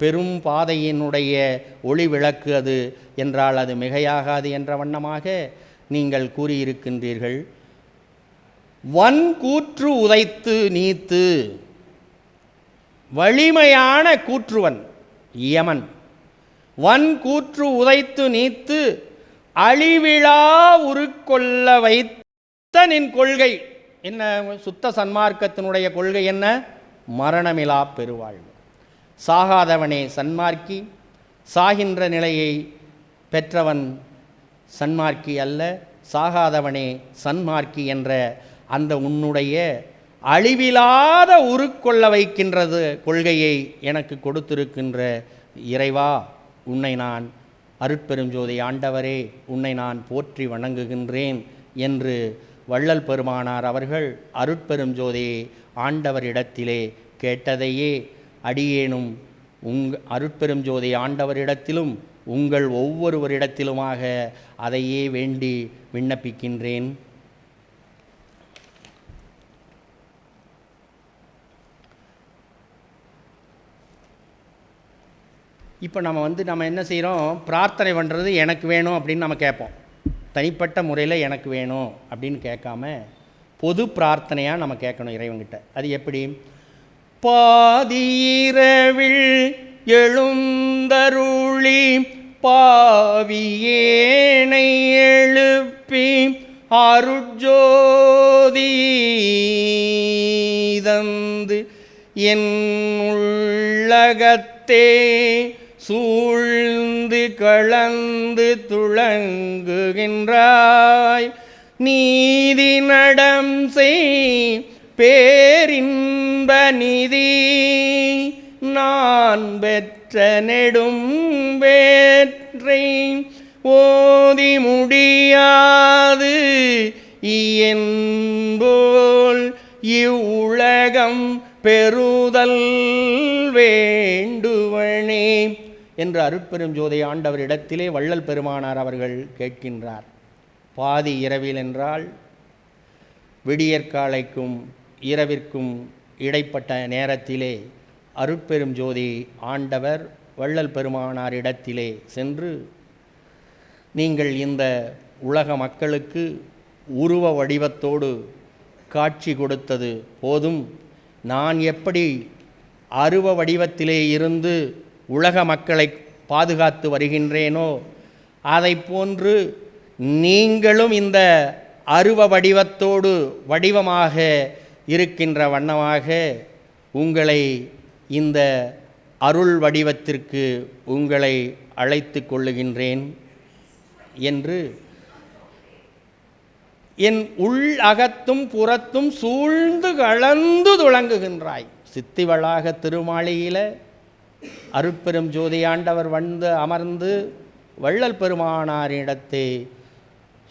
பெரும் பாதையினுடைய ஒளி விளக்கு அது என்றால் அது மிகையாகாது என்ற வண்ணமாக நீங்கள் கூறியிருக்கின்றீர்கள். வன்கூற்று உதைத்து நீத்து, வலிமையான கூற்றுவன் யமன், வன்கூற்று உதைத்து நீத்து அழிவிழா உருக்கொள்ள வைத்த நின் கொள்கை என்ன? சுத்த சன்மார்க்கத்தினுடைய கொள்கை என்ன? மரணமிலா பெருவாழ்வு. சாகாதவனே சன்மார்க்கி, சாகின்ற நிலையை பெற்றவன் சன்மார்க்கி அல்ல, சாகாதவனே சன்மார்க்கி என்ற அந்த உன்னுடைய அழிவிலாத உருக்கொள்ள வைக்கின்றது கொள்கையை எனக்கு கொடுத்திருக்கின்ற இறைவா, உன்னை நான் அருட்பெருஞ்சோதி ஆண்டவரே, உன்னை நான் போற்றி வணங்குகின்றேன் என்று வள்ளல் பெருமானார் அவர்கள் அருட்பெருஞ்சோதியை ஆண்டவரிடத்திலே கேட்டதையே அடியேனும் அருட்பெருஞ்சோதி ஆண்டவரிடத்திலும் உங்கள் ஒவ்வொருவரிடத்திலுமாக அதையே வேண்டி விண்ணப்பிக்கின்றேன். இப்போ நம்ம என்ன செய்கிறோம்? பிரார்த்தனை பண்ணுறது எனக்கு வேணும் அப்படின்னு நம்ம கேட்போம். தனிப்பட்ட முறையில் எனக்கு வேணும் அப்படின்னு கேட்காம பொது பிரார்த்தனையாக நம்ம கேட்கணும் இறைவன்கிட்ட. அது எப்படி? பாதியிரவில் எழுந்தருளி பாவியேனை எழுப்பி அருட்ஜோதி தந்து என் உள்ளகத்தே சூழ்ந்து கலந்து துளங்குகின்றாய். நீதி நடம் செய் பேரின்ப நிதி நான் பெற்ற நெடும் வேற்றை ஓதி முடியாது என்போல் இவ்வுலகம் பெறுதல் வேண்டுவனே என்று அருட்பெருஞ்சோதி ஆண்டவரிடத்திலே வள்ளல் பெருமானார் அவர்கள் கேட்கின்றார். பாதி இரவில் என்றால் விடியற்காலைக்கும் இரவிற்கும் இடைப்பட்ட நேரத்திலே அருட்பெருஞ்சோதி ஆண்டவர் வள்ளல் பெருமானாரிடத்திலே சென்று, நீங்கள் இந்த உலக மக்களுக்கு உருவ வடிவத்தோடு காட்சி கொடுத்தது போதும், நான் எப்படி அருவ வடிவத்திலே இருந்து உலக மக்களை பாதுகாத்து வருகின்றேனோ அதை போன்று நீங்களும் இந்த அருவ வடிவத்தோடு வடிவமாக இருக்கின்ற வண்ணமாக உங்களை இந்த அருள் வடிவத்திற்கு உங்களை அழைத்து கொள்ளுகின்றேன் என்று என் உள் அகத்தும் புறத்தும் சூழ்ந்து கலந்து துளங்குகின்றாய். சித்திவளாக திருமாளியில் அருட்பெரும் ஜோதி ஆண்டவர் வந்து அமர்ந்து வள்ளல் பெருமானாரிடத்தை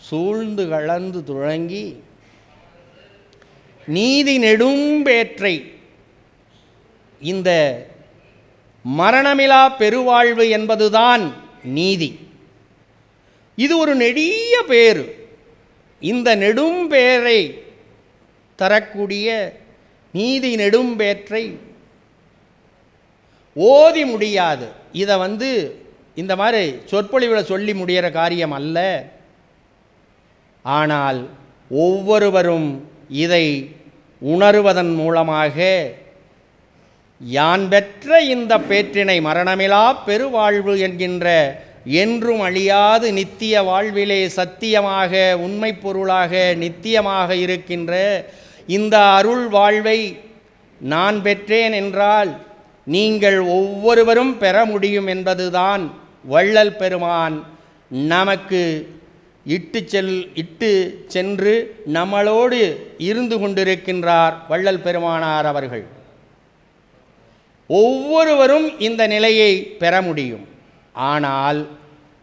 சூழ்ந்து கலந்து துளங்கி நீதி நெடும்பேற்றை, இந்த மரணமிலா பெருவாழ்வு என்பதுதான் நீதி. இது ஒரு நெடிய பேரு. இந்த நெடும்பேரை தரக்கூடிய நீதி நெடும்பேற்றை ஓதி முடியாது. இதை இந்த மாதிரி சொற்பொழிவில் சொல்லி முடிகிற காரியம் அல்ல. ஆனால் ஒவ்வொருவரும் இதை உணருவதன் மூலமாக யான் பெற்ற இந்த பேற்றினை மரணமிலா பெருவாழ்வு என்கின்ற என்றும் அழியாது நித்திய வாழ்விலே சத்தியமாக உண்மை பொருளாக நித்தியமாக இருக்கின்ற இந்த அருள் வாழ்வை நான் பெற்றேன் என்றால் நீங்கள் ஒவ்வொருவரும் பெற முடியும் என்பதுதான் வள்ளல் பெருமான் நமக்கு இட்டு சென்று நம்மளோடு இருந்து கொண்டிருக்கின்றார். வள்ளல் பெருமானார் அவர்கள் ஒவ்வொருவரும் இந்த நிலையை பெற முடியும். ஆனால்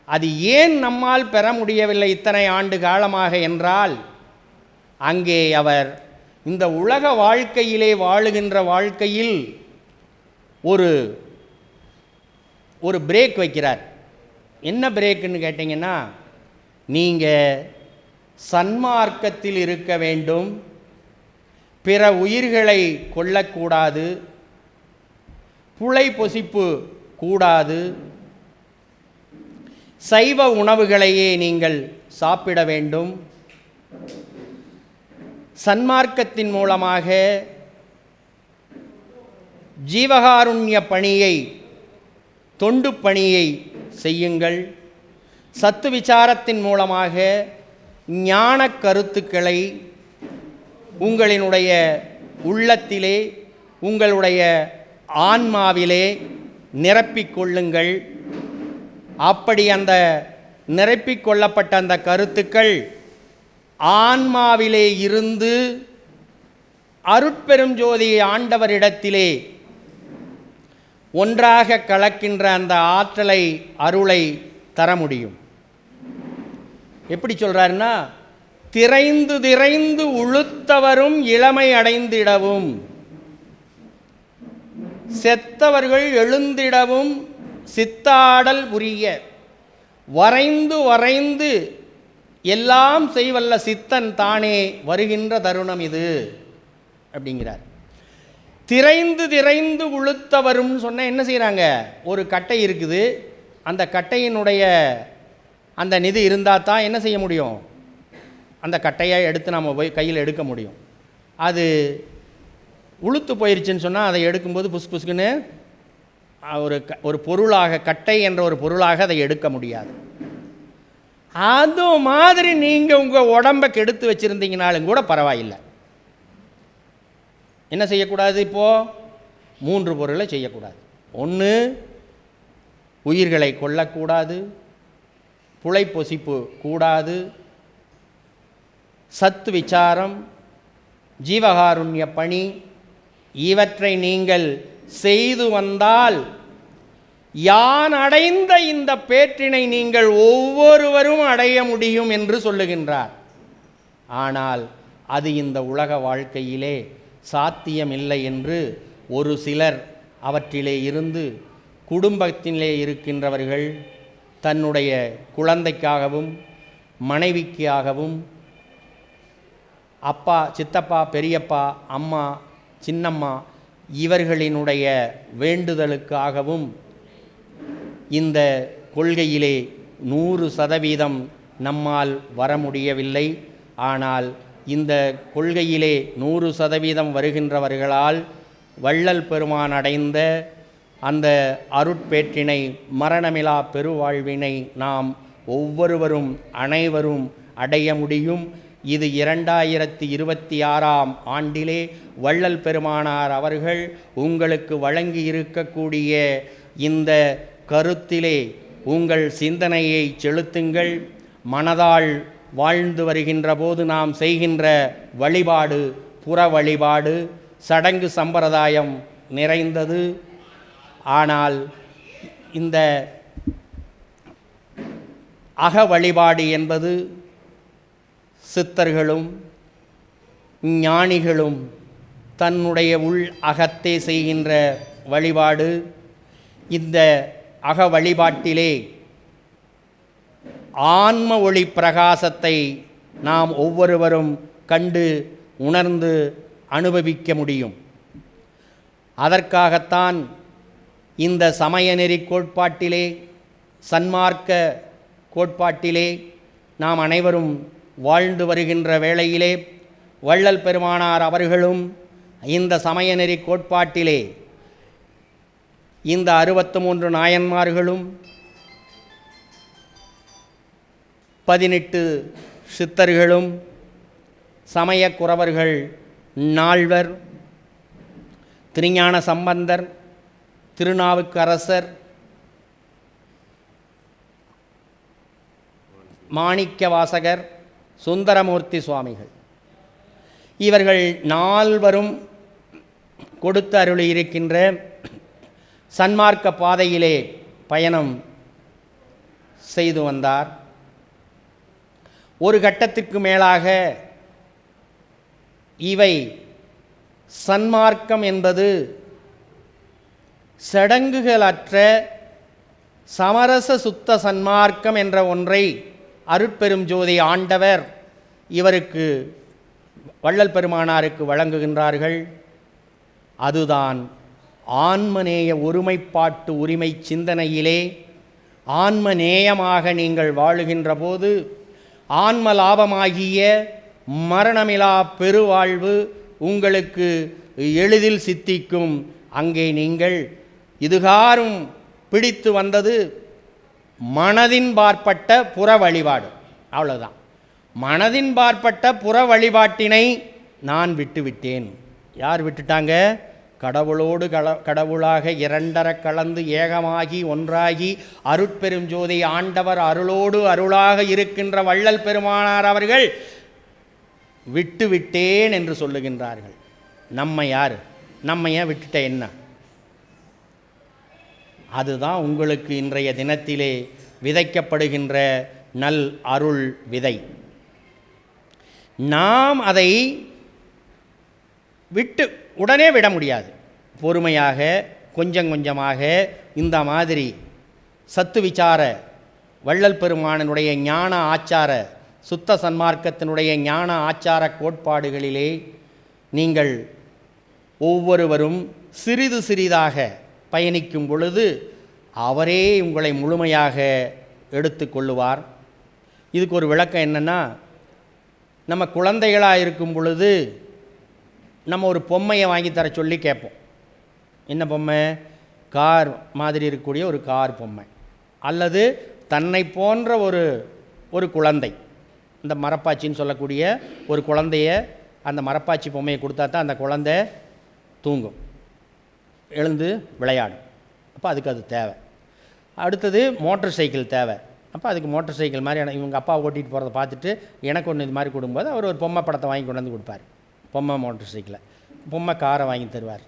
அது ஏன் நம்மால் பெற முடியவில்லை இத்தனை ஆண்டு காலமாக என்றால், அங்கே அவர் இந்த உலக வாழ்க்கையிலே வாழுகின்ற வாழ்க்கையில் ஒரு பிரேக் வைக்கிறார். என்ன பிரேக்குன்னு கேட்டிங்கன்னா, நீங்கள் சன்மார்க்கத்தில் இருக்க வேண்டும், பிற உயிர்களை கொல்லக்கூடாது, புலை பொசிப்பு கூடாது, சைவ உணவுகளையே நீங்கள் சாப்பிட வேண்டும், சன்மார்க்கத்தின் மூலமாக ஜீவகாருண்ய பணியை, தொண்டு பணியை செய்யுங்கள், சத்து விசாரத்தின் மூலமாக ஞான கருத்துக்களை உங்களினுடைய உள்ளத்திலே, உங்களுடைய ஆன்மாவிலே நிரப்பிக்கொள்ளுங்கள். அப்படி அந்த நிரப்பிக்கொள்ளப்பட்ட அந்த கருத்துக்கள் ஆன்மாவிலே இருந்து அருட்பெரும் ஜோதி ஆண்டவரிடத்திலே ஒன்றாக கலக்கின்ற அந்த ஆற்றலை, அருளை தர முடியும். எப்படி சொல்கிறாருன்னா, திரைந்து திரைந்து உளுத்தவரும் இளமை அடைந்திடவும், செத்தவர்கள் எழுந்திடவும் சித்தாடல் புரிய, வரைந்து வரைந்து எல்லாம் செய்வல்ல சித்தன் தானே வருகின்ற தருணம் இது அப்படிங்கிறார். திரைந்து திரைந்து உளுத்தவரும் சொன்ன என்ன செய்கிறாங்க? ஒரு கட்டை இருக்குது, அந்த கட்டையினுடைய அந்த நிதி இருந்தால் தான் என்ன செய்ய முடியும்? அந்த கட்டையை எடுத்து நம்ம போய் கையில் எடுக்க முடியும். அது உளுத்து போயிருச்சுன்னு சொன்னால் அதை எடுக்கும்போது புஸ் புஸ்குன்னு ஒரு பொருளாக, கட்டை என்ற ஒரு பொருளாக அதை எடுக்க முடியாது. அது மாதிரி நீங்கள் உங்கள் உடம்பை கெடுத்து வச்சுருந்தீங்கனாலும் கூட பரவாயில்லை. என்ன செய்யக்கூடாது? இப்போது 3 பொருளை செய்யக்கூடாது. 1, உயிர்களை கொல்லக்கூடாது, புலை பொசிப்பு கூடாது, சத்து விசாரம், ஜீவகாருண்ய பணி, இவற்றை நீங்கள் செய்து வந்தால் யான் அடைந்த இந்த பேற்றினை நீங்கள் ஒவ்வொருவரும் அடைய முடியும் என்று சொல்லுகின்றார். ஆனால் அது இந்த உலக வாழ்க்கையிலே சாத்தியமில்லை என்று ஒரு சிலர் அவற்றிலே இருந்து குடும்பத்திலே இருக்கின்றவர்கள் தன்னுடைய குழந்தைக்காகவும் மனைவிக்காகவும் அப்பா, சித்தப்பா, பெரியப்பா, அம்மா, சின்னம்மா இவர்களினுடைய வேண்டுதலுக்காகவும் இந்த கொள்கையிலே 100% நம்மால் வர முடியவில்லை. ஆனால் இந்த கொள்கையிலே 100% வருகின்றவர்களால் வள்ளல் பெருமான் அடைந்த அந்த அருட்பேற்றினை, மரணமிலா பெருவாழ்வினை நாம் ஒவ்வொருவரும் அனைவரும் அடைய முடியும். இது 2026ஆம் ஆண்டிலே வள்ளல் பெருமானார் அவர்கள் உங்களுக்கு வழங்கி இருக்கக்கூடிய இந்த கருத்திலே உங்கள் சிந்தனையை செலுத்துங்கள். மனதால் வாழ்ந்து வருகின்ற போது நாம் செய்கின்ற வழிபாடு புற வழிபாடு, சடங்கு சம்பிரதாயம் நிறைந்தது. ஆனால் இந்த அக வழிபாடு என்பது சித்தர்களும் ஞானிகளும் தன்னுடைய உள் அகத்தே செய்கின்ற வழிபாடு. இந்த அக வழிபாட்டிலே ஆன்ம ஒளி பிரகாசத்தை நாம் ஒவ்வொருவரும் கண்டு உணர்ந்து அனுபவிக்க முடியும். அதற்காகத்தான் இந்த சமய நெறி கோட்பாட்டிலே, சன்மார்க்க கோட்பாட்டிலே நாம் அனைவரும் வாழ்ந்து வருகின்ற வேளையிலே வள்ளல் பெருமானார் அவர்களும் இந்த சமய நெறி கோட்பாட்டிலே இந்த 63 நாயன்மார்களும் 18 சித்தர்களும் சமய குறவர்கள் 4 திருஞான சம்பந்தர், திருநாவுக்கரசர், மாணிக்கவாசகர், சுந்தரமூர்த்தி சுவாமிகள் இவர்கள் 4 கொடுத்து அருளியிருக்கின்ற சன்மார்க்க பாதையிலே பயணம் செய்து வந்தார். ஒரு கட்டத்திற்கு மேலாக இவை சன்மார்க்கம் என்பது சடங்குகளற்ற சமரச சுத்த சன்மார்க்கம் என்ற ஒன்றை அருட்பெரும் ஜோதி ஆண்டவர் இவருக்கு வள்ளல் பெருமானாருக்கு வழங்குகின்றார்கள். அதுதான் ஆன்மநேய ஒருமைப்பாட்டு உரிமை சிந்தனையிலே ஆன்மநேயமாக நீங்கள் வாழுகின்ற போது ஆன்ம லாபமாகிய மரணமிலா பெருவாழ்வு உங்களுக்கு எளிதில் சித்திக்கும். அங்கே நீங்கள் இதுகாரும் பிடித்து வந்தது மனதின் பார்ப்பட்ட புற வழிபாடு, அவ்வளோதான். மனதின் பார்ப்பட்ட புற வழிபாட்டினை நான் விட்டுவிட்டேன். யார் விட்டுட்டாங்க? கடவுளோடு கடவுளாக இரண்டர கலந்து ஏகமாகி ஒன்றாகி அருட்பெரும் ஜோதி ஆண்டவர் அருளோடு அருளாக இருக்கின்ற வள்ளல் பெருமானார் அவர்கள் விட்டுவிட்டேன் என்று சொல்லுகின்றார்கள். நம்ம யார்? நம்ம ஏன் விட்டுட்ட என்ன? அதுதான் உங்களுக்கு இன்றைய தினத்திலே விதைக்கப்படுகின்ற நல் அருள் விதை. நாம் அதை விட்டு உடனே விட முடியாது. பொறுமையாக கொஞ்சம் கொஞ்சமாக இந்த மாதிரி சத்து விசார வள்ளல் பெருமானனுடைய ஞான ஆச்சார சுத்த சன்மார்க்கத்தினுடைய ஞான ஆச்சார கோட்பாடுகளிலே நீங்கள் ஒவ்வொருவரும் சிறிது சிறிதாக பயணிக்கும் பொழுது அவரே உங்களை முழுமையாக எடுத்து கொள்ளுவார். இதுக்கு ஒரு விளக்கம் என்னென்னா, நம்ம குழந்தைகளாக இருக்கும் பொழுது நம்ம ஒரு பொம்மையை வாங்கி தர சொல்லி கேட்போம். என்ன பொம்மை? கார் மாதிரி இருக்கக்கூடிய ஒரு கார் பொம்மை, அல்லது தன்னை போன்ற ஒரு குழந்தை, இந்த மரப்பாச்சின்னு சொல்லக்கூடிய ஒரு குழந்தைய அந்த மரப்பாச்சி பொம்மையை கொடுத்தா தான் அந்த குழந்தை தூங்கும், எழுந்து விளையாடும். அப்போ அதுக்கு அது தேவை. அடுத்தது மோட்டர் சைக்கிள் தேவை. அப்போ அதுக்கு மோட்டர் சைக்கிள் மாதிரி இவங்க அப்பா ஓட்டிகிட்டு போகிறத பார்த்துட்டு எனக்கு ஒன்று இது மாதிரி கொடுக்கும்போது அவர் ஒரு பொம்மை படத்தை வாங்கி கொண்டு வந்து கொடுப்பார். பொம்மை மோட்டர் சைக்கிளை, பொம்மை காரை வாங்கி தருவார்.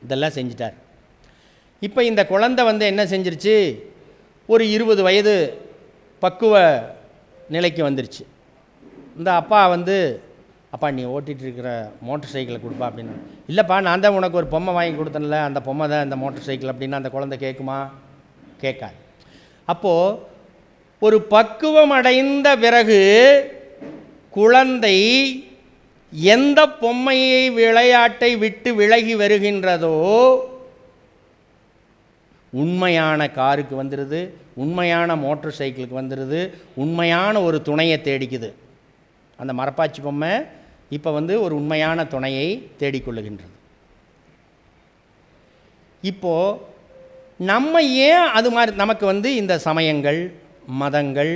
இதெல்லாம் செஞ்சிட்டார். இப்போ இந்த குழந்தை என்ன செஞ்சிருச்சு? ஒரு 20 வயது பக்குவ நிலைக்கு வந்துருச்சு. இந்த அப்பா அப்பா நீ ஓட்டிகிட்டு இருக்கிற மோட்டர் சைக்கிளை கொடுப்பா அப்படின்னு. இல்லைப்பா, நான் தான் உனக்கு ஒரு பொம்மை வாங்கி கொடுத்தேன்ல, அந்த பொம்மை தான் இந்த மோட்டர் சைக்கிள் அப்படின்னா அந்த குழந்தை கேட்குமா? கேட்காது. அப்போது ஒரு பக்குவம் அடைந்த பிறகு குழந்தை எந்த பொம்மையை விளையாட்டை விட்டு விலகி வருகின்றதோ உண்மையான காருக்கு வந்துடுது, உண்மையான மோட்டர் சைக்கிளுக்கு வந்துடுது, உண்மையான ஒரு துணையை தேடிக்குது. அந்த மரப்பாச்சி பொம்மை இப்போ ஒரு உண்மையான துணையை தேடிக்கொள்ளுகின்றது. இப்போது நம்ம ஏன் அது மாதிரி நமக்கு இந்த சமயங்கள், மதங்கள்,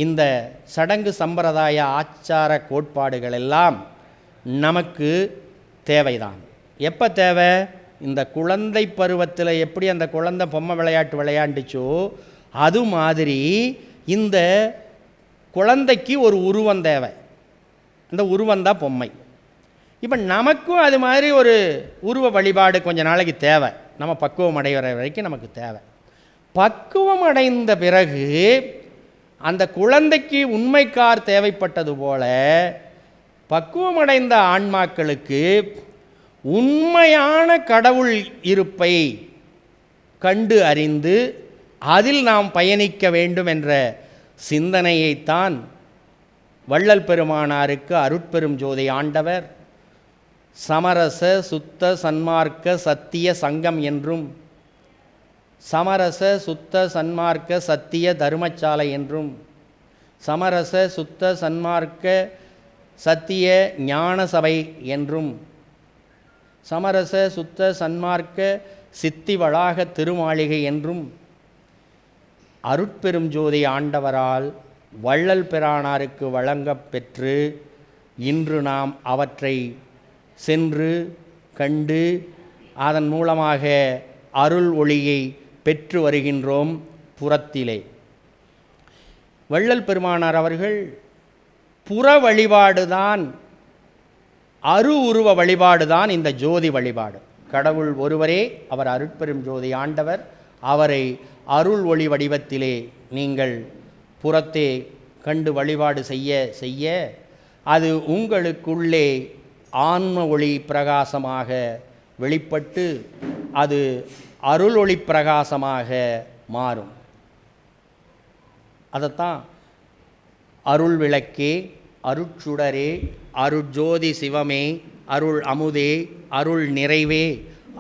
இந்த சடங்கு சம்பிரதாய ஆச்சார கோட்பாடுகள் எல்லாம் நமக்கு தேவைதான். எப்போ தேவை? இந்த குழந்தை பருவத்தில் எப்படி அந்த குழந்தை பொம்மை விளையாட்டு விளையாண்டுச்சோ அது மாதிரி இந்த குழந்தைக்கு ஒரு உருவம் தேவை. அந்த உருவந்தான் பொம்மை. இப்போ நமக்கும் அது மாதிரி ஒரு உருவ வழிபாடு கொஞ்ச நாளைக்கு தேவை. நம்ம பக்குவம் அடைகிற வரைக்கும் நமக்கு தேவை. பக்குவம் அடைந்த பிறகு அந்த குழந்தைக்கு உண்மைக்கார் தேவைப்பட்டது போல பக்குவமடைந்த ஆன்மாக்களுக்கு உண்மையான கடவுள் இருப்பை கண்டு அறிந்து அதில் நாம் பயணிக்க வேண்டும் என்ற சிந்தனையைத்தான் வள்ளல் பெருமானாருக்கு அருட்பெரும் ஜோதி ஆண்டவர் சமரச சுத்த சன்மார்க்க சத்திய சங்கம் என்றும் சமரச சுத்த சன்மார்க்க சத்திய தர்மசாலை என்றும் சமரச சுத்த சன்மார்க்க சத்திய ஞான சபை என்றும் சமரச சுத்த சன்மார்க்க சித்தி வளாக திருமாளிகை என்றும் அருட்பெரும் ஜோதி ஆண்டவரால் வள்ளல் பிரானாருக்கு வழங்கப் பெற்று இன்று நாம் அவற்றை சென்று கண்டு அதன் மூலமாக அருள் ஒளியை பெற்று வருகின்றோம். புறத்திலே வள்ளல் பெருமானார் அவர்கள் புற வழிபாடுதான், உருவ வழிபாடுதான் இந்த ஜோதி வழிபாடு. கடவுள் ஒருவரே, அவர் அருட்பெரும் ஜோதி ஆண்டவர். அவரை அருள் ஒளி வடிவத்திலே நீங்கள் புறத்தே கண்டு வழிபாடு செய்ய செய்ய அது உங்களுக்குள்ளே ஆன்ம ஒளி பிரகாசமாக வெளிப்பட்டு அது அருள் ஒளி பிரகாசமாக மாறும். அதைத்தான் அருள் விளக்கே, அருட்சுடரே, அருட்ஜோதி சிவமே, அருள் அமுதே, அருள் நிறைவே,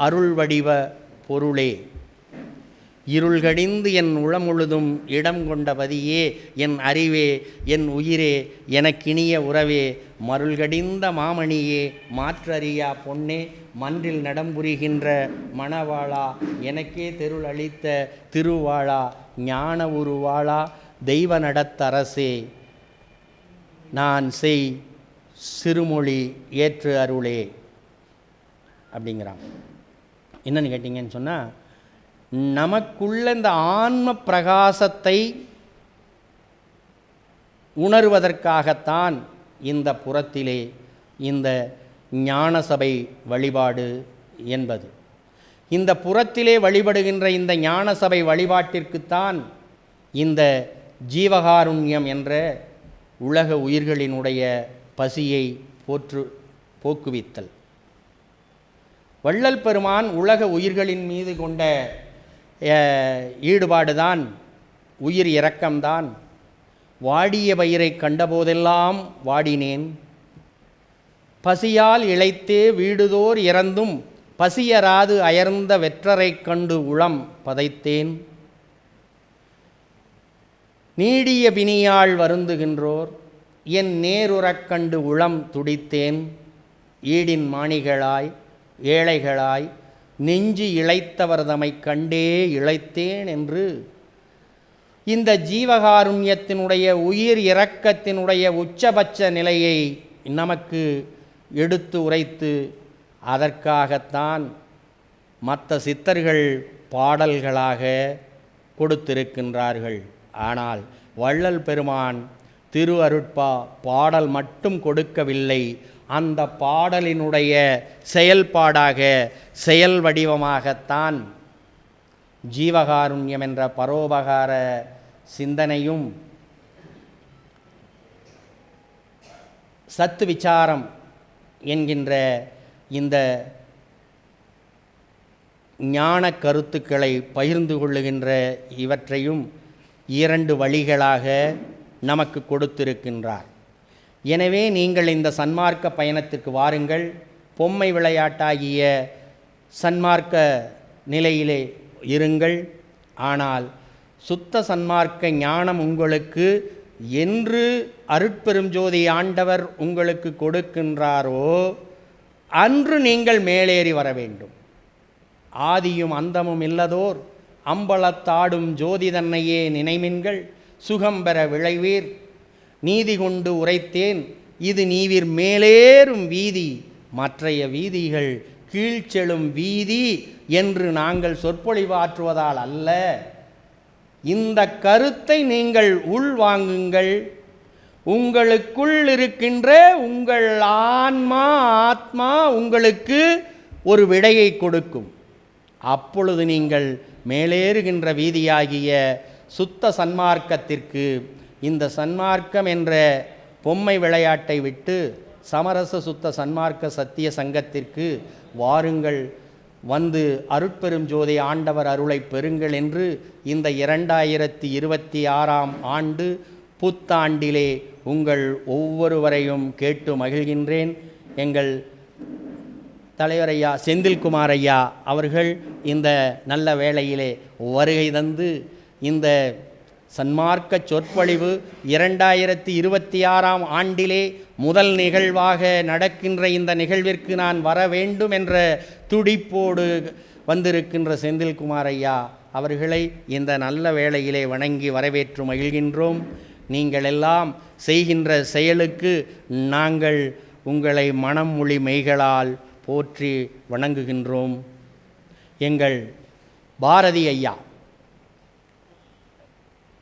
அருள் வடிவ பொருளே, இருள்கடிந்து என் உளமுழுதும் இடம் கொண்டபதியே, என் அறிவே, என் உயிரே, எனக்கினிய உறவே, மருள்கடிந்த மாமணியே, மாற்றறியா பொன்னே, மன்றில் நடம்புரிகின்ற மணவாளா, எனக்கே தெருள் அளித்த திருவாளா, ஞான உருவாளா, தெய்வ நடத்தரசே, நான் செய் சிறுமொழி ஏற்று அருளே அப்படிங்கிறாங்க. என்னன்னு கேட்டிங்கன்னு சொன்னால், நமக்குள்ள இந்த ஆன்ம பிரகாசத்தை உணர்வதற்காகத்தான் இந்த புறத்திலே இந்த ஞானசபை வழிபாடு என்பது. இந்த புறத்திலே வழிபடுகின்ற இந்த ஞானசபை வழிபாட்டிற்குத்தான் இந்த ஜீவகாருண்யம் என்ற உலக உயிர்களினுடைய பசியை போக்குவித்தல். வள்ளல் பெருமான் உலக உயிர்களின் மீது கொண்ட ஈடுபாடுதான் உயிர் இரக்கம்தான். வாடிய பயிரை கண்டபோதெல்லாம் வாடினேன், பசியால் இளைத்தே வீடுதோர் இறந்தும் பசியராது அயர்ந்த வெற்றரை கண்டு உளம் பதைத்தேன். நீடிய பிணியால் வருந்துகின்றோர் என் நேருறக் கண்டு உளம் துடித்தேன். ஈடின் மாணிகளாய் ஏழைகளாய் நெஞ்சு இளைத்தவர் தமை கண்டே இளைத்தேன் என்று இந்த ஜீவகாருண்யத்தினுடைய உயிர் இரக்கத்தினுடைய உச்சபட்ச நிலையை நமக்கு எடுத்து உரைத்து, அதற்காகத்தான் மற்ற சித்தர்கள் பாடல்களாக கொடுத்திருக்கின்றார்கள். ஆனால் வள்ளல் பெருமான் திரு அருட்பா பாடல் மட்டும் கொடுக்கவில்லை, அந்த பாடலினுடைய செயல்பாடாக செயல் வடிவமாகத்தான் ஜீவகாருண்யம் என்ற பரோபகார சிந்தனையும் சத்து விசாரம் என்கின்ற இந்த ஞான கருத்துக்களை பகிர்ந்து கொள்ளுகின்ற இவற்றையும் இரண்டு வழிகளாக நமக்கு கொடுத்திருக்கின்றார். எனவே நீங்கள் இந்த சன்மார்க்க பயணத்திற்கு வாருங்கள். பொம்மை விளையாட்டாகிய சன்மார்க்க நிலையிலே இருங்கள். ஆனால் சுத்த சன்மார்க்க ஞானம் உங்களுக்கு என்று அருட்பெரும் ஜோதி ஆண்டவர் உங்களுக்கு கொடுக்கின்றாரோ அன்று நீங்கள் மேலேறி வர வேண்டும். ஆதியும் அந்தமும் இல்லதோர் அம்பலத்தாடும் ஜோதி தன்னையே நினைமின்கள் சுகம்பெற விளைவீர். நீதி கொண்டு உரைத்தேன் இது நீவிர் மேலேறும் வீதி, மற்றைய வீதிகள் கீழ்ச்செழும் வீதி என்று நாங்கள் சொற்பொழிவாற்றுவதால் அல்ல. இந்த கருத்தை நீங்கள் உள்வாங்குங்கள். உங்களுக்குள் இருக்கின்ற உங்கள் ஆத்மா உங்களுக்கு ஒரு விடையை கொடுக்கும். அப்பொழுது நீங்கள் மேலேறுகின்ற வீதியாகிய சுத்த சன்மார்க்கத்திற்கு, இந்த சன்மார்க்கம் என்ற பொம்மை விளையாட்டை விட்டு சமரச சுத்த சன்மார்க்க சத்திய சங்கத்திற்கு வாருங்கள். வந்து அருட்பெரும் ஜோதி ஆண்டவர் அருளை பெறுங்கள் என்று இந்த 2026ஆம் ஆண்டு புத்தாண்டிலே உங்கள் ஒவ்வொருவரையும் கேட்டு மகிழ்கின்றேன். எங்கள் தலைவர் ஐயா செந்தில்குமார் ஐயா அவர்கள் இந்த நல்ல வேளையிலே வருகை தந்து இந்த சன்மார்க்க சொற்பொழிவு 2026ஆம் ஆண்டிலே முதல் நிகழ்வாக நடக்கின்ற இந்த நிகழ்விற்கு நான் வர வேண்டும் என்ற துடிப்போடு வந்திருக்கின்ற செந்தில்குமார் ஐயா அவர்களை இந்த நல்ல வேளையிலே வணங்கி வரவேற்று மகிழ்கின்றோம். நீங்கள் எல்லாம் செய்கின்ற செயலுக்கு நாங்கள் உங்களை மனம் மொழி மெய்களால் போற்றி வணங்குகின்றோம். எங்கள் பாரதி ஐயா,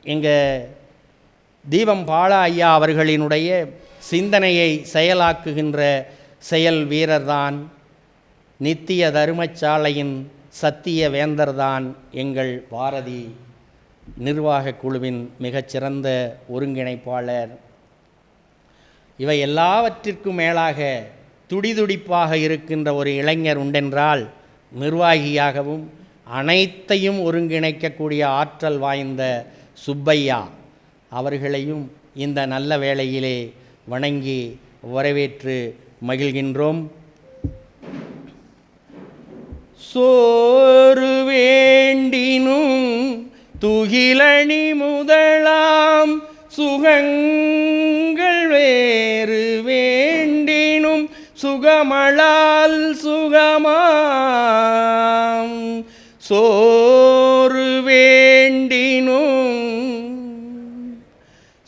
எங்கள் தீபம் பாலா ஐயா அவர்களினுடைய சிந்தனையை செயலாக்குகின்ற செயல் வீரர்தான், நித்திய தருமச்சாலையின் சத்திய வேந்தர்தான் எங்கள் பாரதி நிர்வாக குழுவின் மிகச்சிறந்த ஒருங்கிணைப்பாளர். இவை எல்லாவற்றிற்கும் மேலாக துடிதுடிப்பாக இருக்கின்ற ஒரு இளைஞர் உண்டென்றால் நிர்வாகியாகவும் அனைத்தையும் ஒருங்கிணைக்கக்கூடிய ஆற்றல் வாய்ந்த சுப்பையா அவர்களையும் இந்த நல்ல வேளையிலே வணங்கி வரவேற்று மகிழ்கின்றோம். சோறு வேண்டினும் துகிலணி முதலாம் சுகங்கள் வேறு வேண்டினும் சுகமளால் சுகமாம். சோறு வேண்டினும்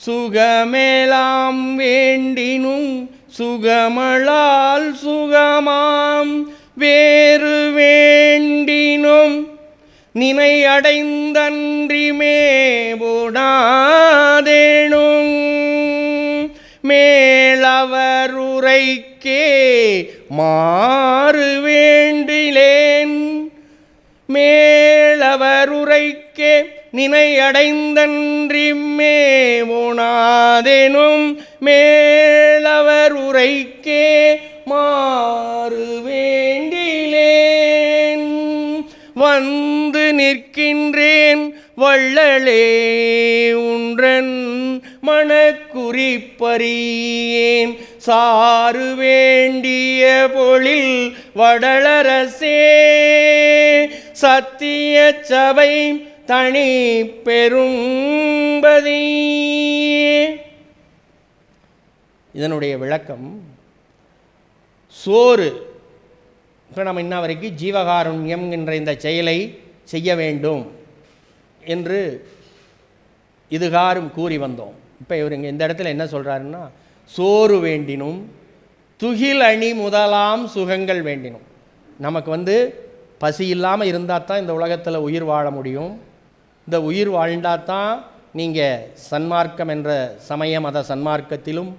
சுகமேலாம் வேண்டினும் சுகமளால் சுகமாம். வேறு வேண்டினும் நினை அடைந்தன்றி மேவுடாதேனும். மேலவருரைக்கே மாறு வேண்டிலேன். மேலவருரைக்கே நினை அடைந்தன்றி மேவுணாதெனும். மேலவருரைக்கே மாறு வேண்டிலேன். வந்து நிற்கின்றேன் வள்ளலே உன்றன் மனக்குறிப்பறியேன். சாறு வேண்டிய பொழில் வடலரசே சத்திய சபை தனி பெரும்பதி. இதனுடைய விளக்கம், சோறு இப்போ நம்ம இன்ன வரைக்கும் ஜீவகாருண்யம் என்ற இந்த செயலை செய்ய வேண்டும் என்று இதுகாரும் கூறி வந்தோம். இப்போ இவருங்க இந்த இடத்துல என்ன சொல்கிறாருன்னா, சோறு வேண்டினும் துகில் அணி முதலாம் சுகங்கள் வேண்டினும். நமக்கு பசி இல்லாமல் இருந்தால் தான் இந்த உலகத்தில் உயிர் வாழ முடியும். இந்த உயிர் வாழ்ந்தால் தான் நீங்கள் சன்மார்க்கம் என்ற சமய மத சன்மார்க்கத்திலும்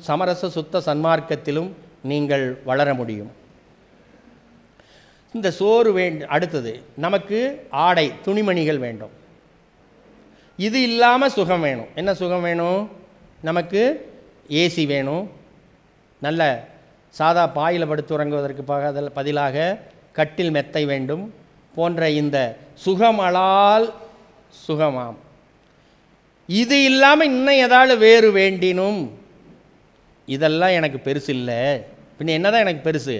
சமரச சுத்த சன்மார்க்கத்திலும் நீங்கள் வளர முடியும். இந்த சோறு அடுத்தது நமக்கு ஆடை துணிமணிகள் வேண்டும். இது இல்லாமல் சுகம் வேணும். என்ன சுகம் வேணும்? நமக்கு ஏசி வேணும். நல்ல சாதா பாயில் படுத்து உறங்குவதற்கு பதிலாக கட்டில் மெத்தை வேண்டும் போன்ற இந்த சுகமளால் சுகமாம். இது இல்லாமல் இன்னும் ஏதாவது வேறு வேண்டினும், இதெல்லாம் எனக்கு பெருசு இல்லை. பின்ன என்னதான் எனக்கு பெருசு?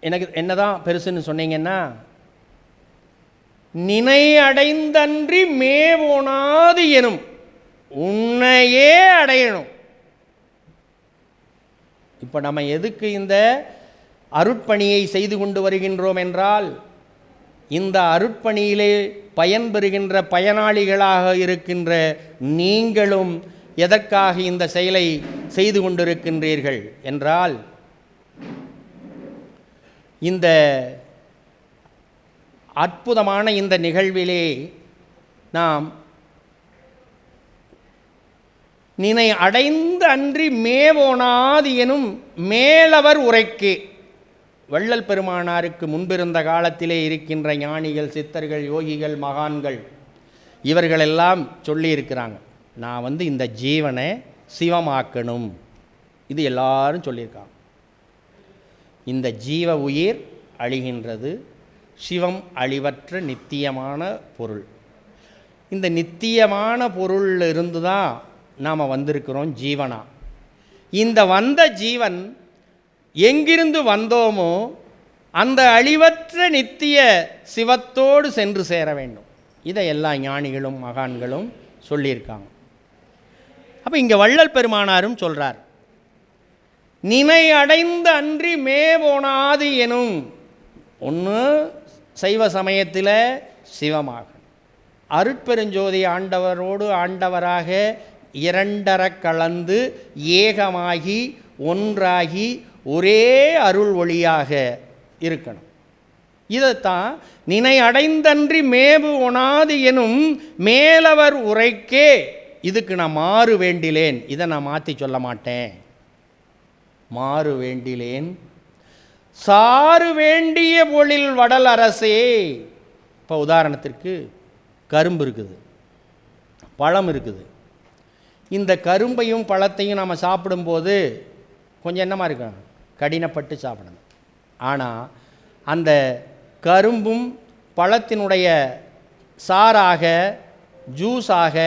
எனக்கு என்னதான் பெருசுன்னு சொன்னீங்கன்னா, நினை அடைந்தன்றி மேவோனாது எனும். உன்னையே அடையணும். இப்போ நம்ம எதுக்கு இந்த அருட்பணியை செய்து கொண்டு வருகின்றோம் என்றால், இந்த அருட்பணியிலே பயன்பெறுகின்ற பயனாளிகளாக இருக்கின்ற நீங்களும் எதற்காக இந்த செயலை செய்து கொண்டிருக்கின்றீர்கள் என்றால், இந்த அற்புதமான இந்த நிகழ்விலே நாம் நினை அடைந்த அன்றி மேவோனாது எனும் மேலவர் உரைக்கே. வள்ளல் பெருமானாருக்கு முன்பிருந்த காலத்திலே இருக்கின்ற ஞானிகள், சித்தர்கள், யோகிகள், மகான்கள் இவர்களெல்லாம் சொல்லியிருக்கிறாங்க, நான் இந்த ஜீவனை சிவமாக்கணும். இது எல்லாரும் சொல்லியிருக்காங்க. இந்த ஜீவ உயிர் அழிகின்றது, சிவம் அழிவற்ற நித்தியமான பொருள். இந்த நித்தியமான பொருளில் இருந்து தான் நாம் வந்திருக்கிறோம் ஜீவனா. இந்த வந்த ஜீவன் எங்கிருந்து வந்தோமோ அந்த அழிவற்ற நித்திய சிவத்தோடு சென்று சேர வேண்டும். இதை எல்லா ஞானிகளும் மகான்களும் சொல்லியிருக்காங்க. அப்போ இங்கே வள்ளல் பெருமானாரும் சொல்கிறார், நினை அடைந்த அன்றி மேவோனாது எனும். ஒன்று சைவ சமயத்தில் சிவமாக, அருட்பெருஞ்சோதி ஆண்டவரோடு ஆண்டவராக இரண்டர கலந்து ஏகமாகி ஒன்றாகி ஒரே அருள் ஒளியாக இருக்கணும். இதைத்தான் நினை அடைந்தன்றி மேவு ஒனாது எனும் மேலவர் உரைக்கே. இதுக்கு நான் மாறு வேண்டிலேன். இதை நான் மாற்றி சொல்ல மாட்டேன். மாறு வேண்டிலேன் சாறு வேண்டிய பொழில் வடல் அரசே. இப்போ உதாரணத்திற்கு கரும்பு இருக்குது, பழம் இருக்குது. இந்த கரும்பையும் பழத்தையும் நம்ம சாப்பிடும்போது கொஞ்சம் என்னமா இருக்கும், கடினப்பட்டு சாப்பிடணும். ஆனால் அந்த கரும்பும் பழத்தினுடைய சாறாக ஜூஸாக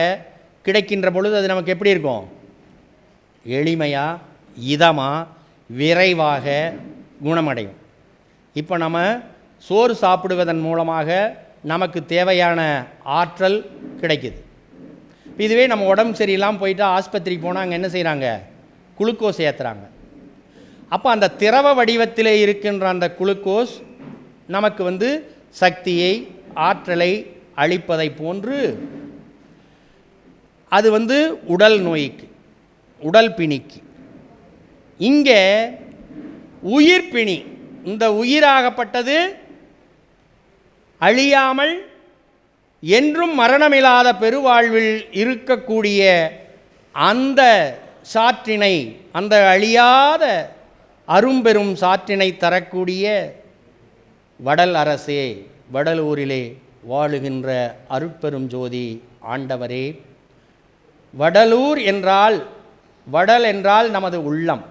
கிடைக்கின்ற பொழுது அது நமக்கு எப்படி இருக்கும்? எளிமையாக, இதமாக, விரைவாக குணமடையும். இப்போ நம்ம சோறு சாப்பிடுவதன் மூலமாக நமக்கு தேவையான ஆற்றல் கிடைக்குது. இதுவே நம்ம உடம்பு சரியில்லாமல் போயிட்டு ஆஸ்பத்திரிக்கு போனால் அங்கே என்ன செய்கிறாங்க? குளுக்கோஸ் ஏற்றுறாங்க. அப்போ அந்த திரவ வடிவத்தில் இருக்கின்ற அந்த குளுக்கோஸ் நமக்கு சக்தியை, ஆற்றலை அளிப்பதை போன்று அது உடல் நோய்க்கு, உடல் பிணிக்கு. இங்கே உயிர் பிணி, இந்த உயிராகப்பட்டது அழியாமல் என்றும் மரணமில்லாத பெருவாழ்வில் இருக்கக்கூடிய அந்த சாற்றினை, அந்த அழியாத அரும்பெரும் சாற்றினை தரக்கூடிய வடல் அரசே, வடலூரிலே வாழுகின்ற அருட்பெரும் ஜோதி ஆண்டவரே. வடலூர் என்றால், வடல் என்றால் நமது உள்ளம்,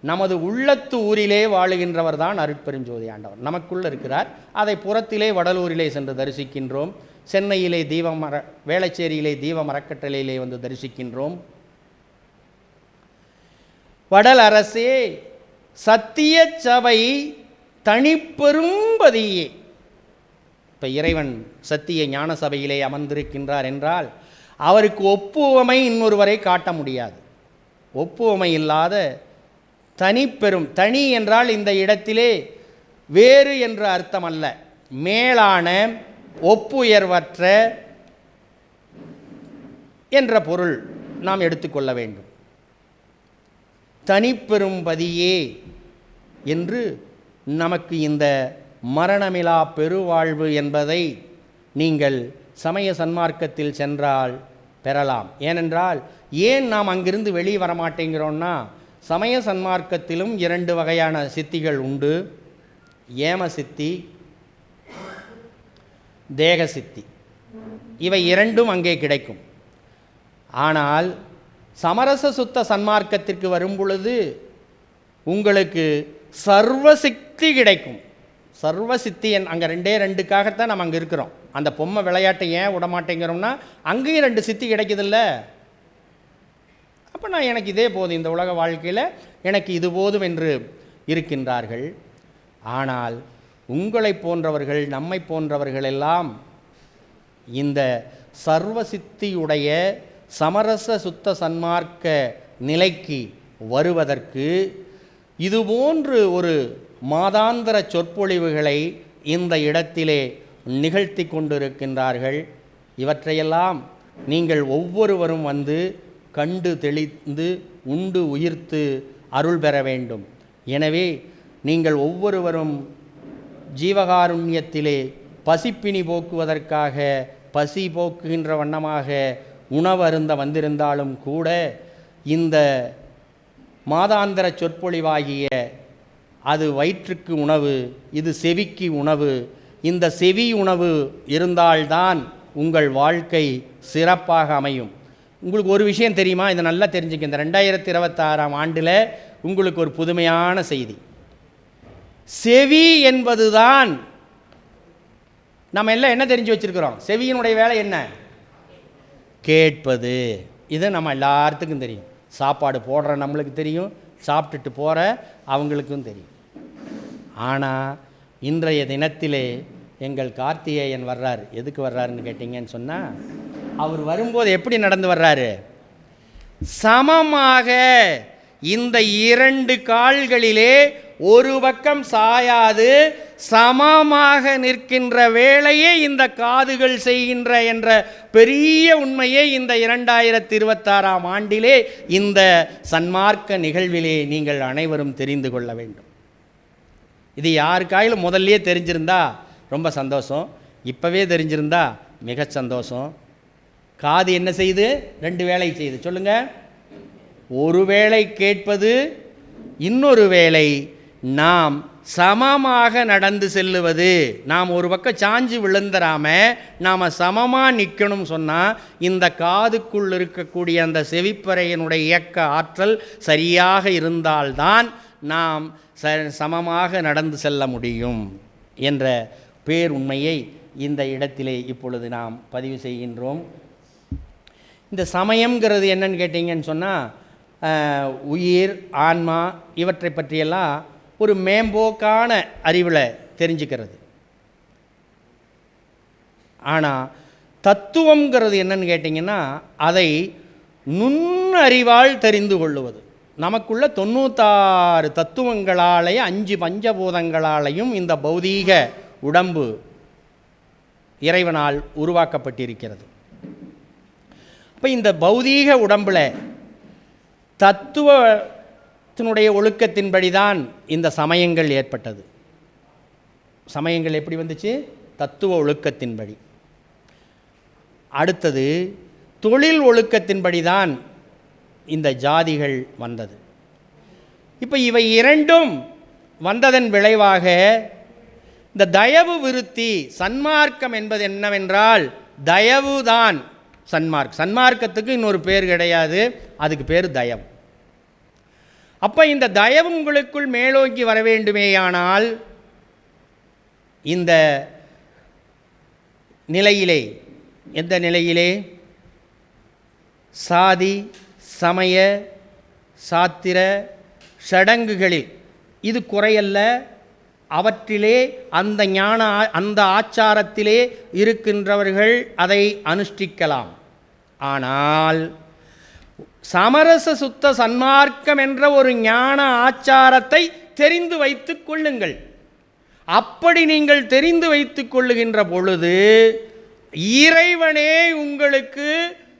நமது உள்ளத்து ஊரிலே வாழுகின்றவர் தான் அருட்பெருஞ்சோதி ஆண்டவர். நமக்குள்ள இருக்கிறார். அதை புறத்திலே வடலூரிலே சென்று தரிசிக்கின்றோம். சென்னையிலே வேளச்சேரியிலே தீப மரக்கட்டளையிலே தரிசிக்கின்றோம். வடல் அரசே, சத்திய சபை தனிப்பெரும்பதியே. இப்போ இறைவன் சத்திய ஞான சபையிலே அமர்ந்திருக்கின்றார் என்றால் அவருக்கு ஒப்புவமை இன்னொருவரை காட்ட முடியாது. ஒப்புவமை இல்லாத தனிப்பெரும், தனி என்றால் இந்த இடத்திலே வேறு என்ற அர்த்தம் அல்ல, மேலான, ஒப்புயர்வற்ற என்ற பொருள் நாம் எடுத்துக்கொள்ள வேண்டும். தனிப்பெரும்பதியே என்று நமக்கு இந்த மரணமிலா பெருவாழ்வு என்பதை நீங்கள் சமய சன்மார்க்கத்தில் சென்றால் பெறலாம். ஏனென்றால் ஏன் நாம் அங்கிருந்து வெளியே வரமாட்டேங்கிறோன்னா, சமய சன்மார்க்கத்திலும் 2 வகையான சித்திகள் உண்டு. ஏம சித்தி, தேக சித்தி. இவை 2ம் அங்கே கிடைக்கும். ஆனால் சமரச சுத்த சன்மார்க்கத்திற்கு வரும் பொழுது உங்களுக்கு சர்வசித்தி கிடைக்கும். சர்வசித்தி அங்கே 2க்காகத்தான் நம்ம அங்கே இருக்கிறோம். அந்த பொம்மை விளையாட்டை ஏன் விடமாட்டேங்கிறோம்னா அங்கேயும் 2 சித்தி கிடைக்குதில்ல. அப்போ நான் எனக்கு இதே போதும், இந்த உலக வாழ்க்கையில் எனக்கு இது போதும் என்று இருக்கின்றார்கள். ஆனால் உங்களை போன்றவர்கள், நம்மை போன்றவர்கள் எல்லாம் இந்த சர்வசித்தியுடைய சமரச சுத்த சன்மார்க்க நிலைக்கு வருவதற்கு இதுபோன்று ஒரு மாதாந்திர சொற்பொழிவுகளை இந்த இடத்திலே நிகழ்த்தி கொண்டிருக்கின்றார்கள். இவற்றையெல்லாம் நீங்கள் ஒவ்வொருவரும் கண்டு தெளிந்து உண்டு உயிர்த்து அருள் பெற வேண்டும். எனவே நீங்கள் ஒவ்வொருவரும் ஜீவகாருண்யத்திலே பசிப்பினி போக்குவதற்காக, பசி போக்குகின்ற வண்ணமாக உணவு அருந்த வந்திருந்தாலும் கூட இந்த மாதாந்திர சொற்பொழிவாகிய அது வயிற்றுக்கு உணவு, இது செவிக்கு உணவு. இந்த செவி உணவு இருந்தால்தான் உங்கள் வாழ்க்கை சிறப்பாக அமையும். உங்களுக்கு ஒரு விஷயம் தெரியுமா? இதை நல்லா தெரிஞ்சுக்க. இந்த 2026ஆம் ஆண்டில் உங்களுக்கு ஒரு புதுமையான செய்தி. செவி என்பது தான் நம்ம எல்லாம் என்ன தெரிஞ்சு வச்சுருக்கிறோம்? செவியினுடைய வேலை என்ன? கேட்பது. இது நம்ம எல்லாத்துக்கும் தெரியும். சாப்பாடு போடுற நம்மளுக்கு தெரியும், சாப்பிட்டுட்டு போகிற அவங்களுக்கும் தெரியும். ஆனால் இன்றைய தினத்திலே எங்கள் கார்த்திகேயன் வர்றார். எதுக்கு வர்றாருன்னு கேட்டிங்கன்னு சொன்னால், அவர் வரும்போது எப்படி நடந்து வர்றாரு? சமமாக இந்த 2 கால்களிலே ஒரு பக்கம் சாயாது சமமாக நிற்கின்ற வேளையே இந்த காதுகள் செய்கின்ற என்ற பெரிய உண்மையை இந்த 2026ஆம் ஆண்டிலே இந்த சன்மார்க்க நிகழ்விலே நீங்கள் அனைவரும் தெரிந்து கொள்ள வேண்டும். இது யாருக்காயிலும் முதல்லையே தெரிஞ்சிருந்தா ரொம்ப சந்தோஷம். இப்போவே தெரிஞ்சிருந்தா மிக சந்தோஷம். காது என்ன செய்யுது? 2 வேலை செய்யுது. சொல்லுங்கள். ஒரு வேளை கேட்பது, இன்னொரு வேளை நாம் சமமாக நடந்து செல்லுவது. நாம் ஒரு பக்கம் சாஞ்சு விழுந்துடாமல் நாம் சமமாக நிற்கணும் சொன்னால் இந்த காதுக்குள் இருக்கக்கூடிய அந்த செவிப்பறையினுடைய இயக்க ஆற்றல் சரியாக இருந்தால்தான் நாம் சமமாக நடந்து செல்ல முடியும். என்ற பேருண்மையை இந்த இடத்திலே இப்பொழுது நாம் பதிவு செய்கின்றோம். இந்த சமயம்ங்கிறது என்னன்னு கேட்டிங்கன்னு சொன்னால் உயிர், ஆன்மா இவற்றை பற்றியெல்லாம் ஒரு மேம்போக்கான அறிவில் தெரிஞ்சுக்கிறது. ஆனால் தத்துவங்கிறது என்னன்னு கேட்டிங்கன்னா அதை நுண்ணறிவால் தெரிந்து கொள்ளுவது. நமக்குள்ள 96 தத்துவங்களாலேயும் 5 பஞ்சபூதங்களாலேயும் இந்த பௌதீக உடம்பு இறைவனால் உருவாக்கப்பட்டிருக்கிறது. இப்போ இந்த பௌதீக உடம்பில் தத்துவத்தினுடைய ஒழுக்கத்தின்படி தான் இந்த சமயங்கள் ஏற்பட்டது. சமயங்கள் எப்படி வந்துச்சு? தத்துவ ஒழுக்கத்தின்படி. அடுத்தது தொழில் ஒழுக்கத்தின்படி தான் இந்த ஜாதிகள் வந்தது. இப்போ இவை இரண்டும் வந்ததன் விளைவாக இந்த தயவு விருத்தி, சன்மார்க்கம் என்பது என்னவென்றால் தயவுதான் சன்மார்க்கம். சன்மார்க்கத்துக்கு இன்னொரு பேர் கிடையாது, அதுக்கு பேர் தயவு. அப்போ இந்த தயவு உங்களுக்குள் மேலோக்கி வர வேண்டுமேயானால் இந்த நிலையிலே, எந்த நிலையிலே? சாதி, சமய, சாத்திர, சடங்குகளில் இது குறையல்ல. அவற்றிலே அந்த அந்த ஆச்சாரத்திலே இருக்கின்றவர்கள் அதை அனுஷ்டிக்கலாம். ஆனால் சமரச சுத்த சன்மார்க்கம் என்ற ஒரு ஞான ஆச்சாரத்தை தெரிந்து வைத்துக் கொள்ளுங்கள். அப்படி நீங்கள் தெரிந்து வைத்துக் கொள்ளுகின்ற பொழுது இறைவனே உங்களுக்கு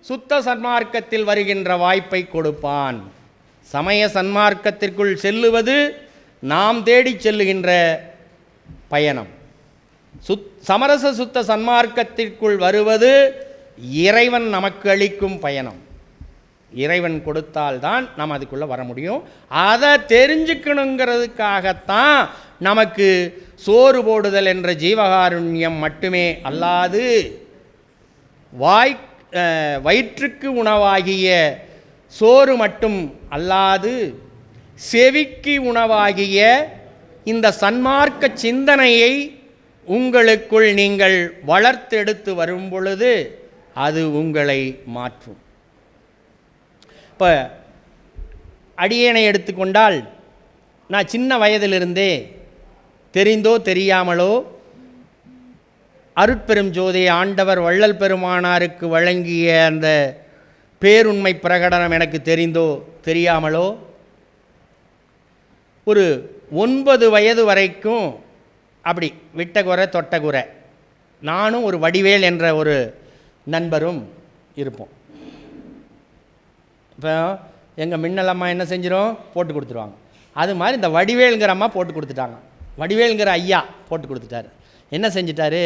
சுத்த சன்மார்க்கத்தில் வருகின்ற வாய்ப்பை கொடுப்பான். சமய சன்மார்க்கத்திற்குள் செல்லுவது நாம் தேடிச் செல்லுகின்ற பயணம். சமரச சுத்த சன்மார்க்கத்திற்குள் வருவது இறைவன் நமக்கு அளிக்கும் பயணம். இறைவன் கொடுத்தால்தான் நாம் அதுக்குள்ளே வர முடியும். அதை தெரிஞ்சுக்கணுங்கிறதுக்காகத்தான் நமக்கு சோறு போடுதல் என்ற ஜீவகாருண்யம் மட்டுமே அல்லாது வயிற்றுக்கு உணவாகிய சோறு மட்டும் அல்லாது செவிக்கு உணவாகிய இந்த சன்மார்க்க சிந்தனையை உங்களுக்குள் நீங்கள் வளர்த்தெடுத்து வரும் பொழுது அது உங்களை மாற்றும். இப்போ அடியேனை எடுத்துக்கொண்டால், நான் சின்ன வயதிலிருந்தே தெரிந்தோ தெரியாமலோ அருட்பெரும் ஜோதி ஆண்டவர் வள்ளல் பெருமானாருக்கு வழங்கிய அந்த பேருண்மை பிரகடனம் எனக்கு தெரிந்தோ தெரியாமலோ ஒரு 9 வயது வரைக்கும் அப்படி விட்ட குறை தொட்ட குறை நானும் ஒரு வடிவேல் என்ற ஒரு நண்பரும் இருப்போம். இப்போ எங்கள் மின்னல் அம்மா என்ன செஞ்சிடும்? போட்டு கொடுத்துருவாங்க. அது மாதிரி இந்த வடிவேலுங்கிற அம்மா போட்டு கொடுத்துட்டாங்க. வடிவேலுங்கிற ஐயா போட்டு கொடுத்துட்டார். என்ன செஞ்சிட்டாரு?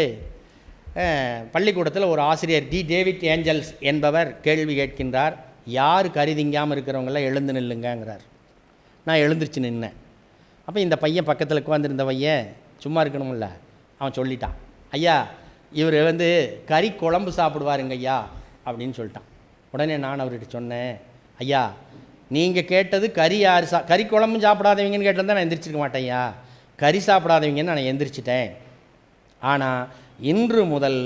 பள்ளிக்கூடத்தில் ஒரு ஆசிரியர் டேவிட் ஏஞ்சல்ஸ் என்பவர் கேள்வி கேட்கின்றார். யார் கருதிங்காமல் இருக்கிறவங்களாம் எழுந்து நில்லுங்கிறார். நான் எழுந்திரிச்சு நின்னேன். அப்போ இந்த பையன் பக்கத்தில் உட்காந்துருந்த பையன் சும்மா இருக்கணும்ல, அவன் சொல்லிட்டான், ஐயா இவர் கறி குழம்பு சாப்பிடுவாருங்க ஐயா அப்படின்னு சொல்லிட்டான். உடனே நான் அவர்கிட்ட சொன்னேன், ஐயா நீங்கள் கேட்டது கறி குழம்பும் சாப்பிடாதவங்கன்னு கேட்டிருந்தா நான் எந்திரிச்சிருக்க மாட்டேன் ஐயா. கறி சாப்பிடாதவங்கன்னு நான் எந்திரிச்சிட்டேன். ஆனால் இன்று முதல்